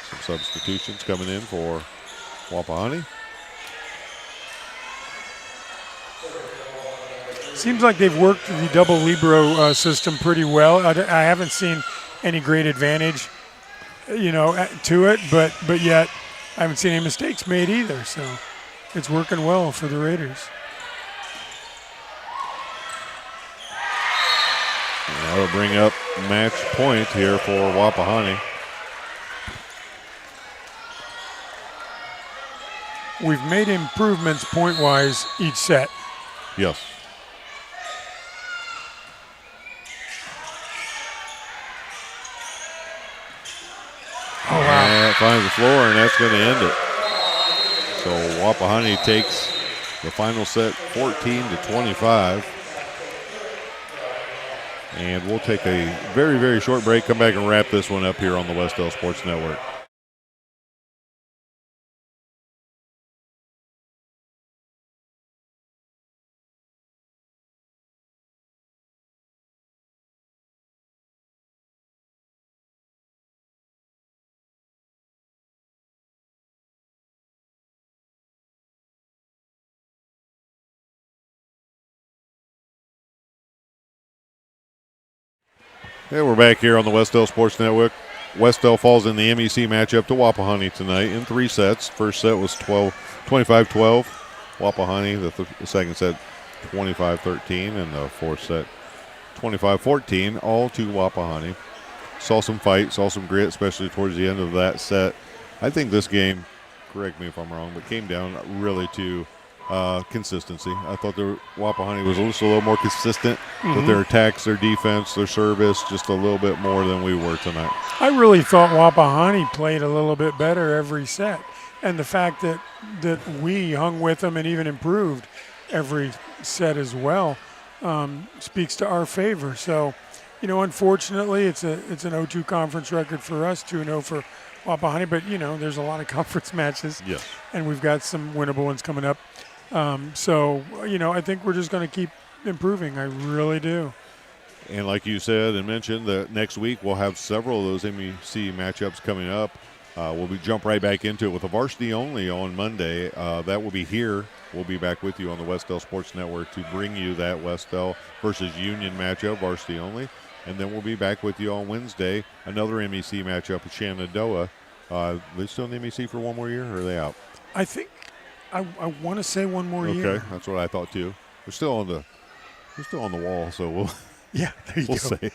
Some substitutions coming in for Wapahani. Seems like they've worked the double libero system pretty well. I haven't seen any great advantage, to it, but yet I haven't seen any mistakes made either. So it's working well for the Raiders. That'll bring up match point here for Wapahani. we've made improvements point-wise each set. Yes. Oh, wow. That finds the floor, and that's going to end it. So Wapahani takes the final set 14-25. And we'll take a very, very short break, come back and wrap this one up here on the Wes-Del Sports Network. Yeah, we're back here on the Wes-Del Sports Network. Wes-Del falls in the MEC matchup to Wapahani tonight in 3 sets. First set was 25-12. Wapahani, the second set 25-13, and the fourth set 25-14, all to Wapahani. Saw some fight, saw some grit, especially towards the end of that set. I think this game, correct me if I'm wrong, but came down really to consistency. I thought Wapahani was just a little more consistent with their attacks, their defense, their service, just a little bit more than we were tonight. I really thought Wapahani played a little bit better every set. And the fact that we hung with them and even improved every set as well speaks to our favor. So, unfortunately, it's an 0-2 conference record for us, 2-0 for Wapahani. But, there's a lot of conference matches. Yes. And we've got some winnable ones coming up. So, I think we're just going to keep improving. I really do. And like you said and mentioned, that next week we'll have several of those MEC matchups coming up. We'll jump right back into it with a varsity only on Monday. That will be here. We'll be back with you on the Wes-Del Sports Network to bring you that Wes-Del versus Union matchup, varsity only. And then we'll be back with you on Wednesday, another MEC matchup at Shenandoah. They still in the MEC for one more year, or are they out? I think I want to say one more year. Okay, that's what I thought too. We're still on the wall, so we'll we'll say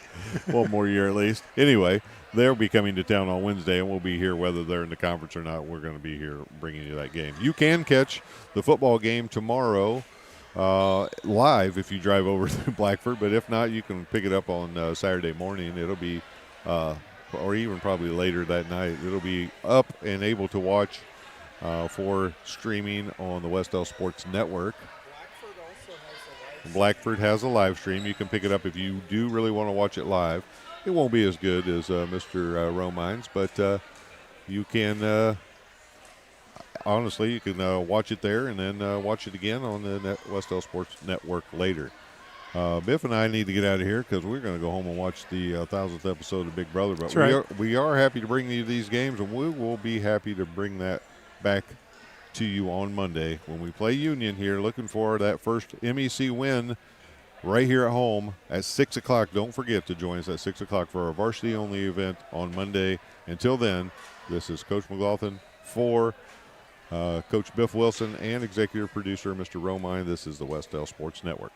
one more year at least. Anyway, they'll be coming to town on Wednesday, and we'll be here whether they're in the conference or not. We're going to be here bringing you that game. You can catch the football game tomorrow live if you drive over to Blackford, but if not, you can pick it up on Saturday morning. It'll be, or even probably later that night, it'll be up and able to watch for streaming on the Wes-Del Sports Network. Blackford has a live stream. You can pick it up if you do really want to watch it live. It won't be as good as Mr. Romines, but you can, honestly, you can watch it there and then watch it again on the Wes-Del Sports Network later. Biff and I need to get out of here because we're going to go home and watch the 1,000th episode of Big Brother. But we are happy to bring you these games, and we will be happy to bring that back to you on Monday when we play Union here, looking for that first MEC win right here at home at 6 o'clock. Don't forget to join us at 6 o'clock for our varsity-only event on Monday. Until then, this is Coach McLaughlin for Coach Biff Wilson and executive producer Mr. Romine. This is the Wes-Del Sports Network.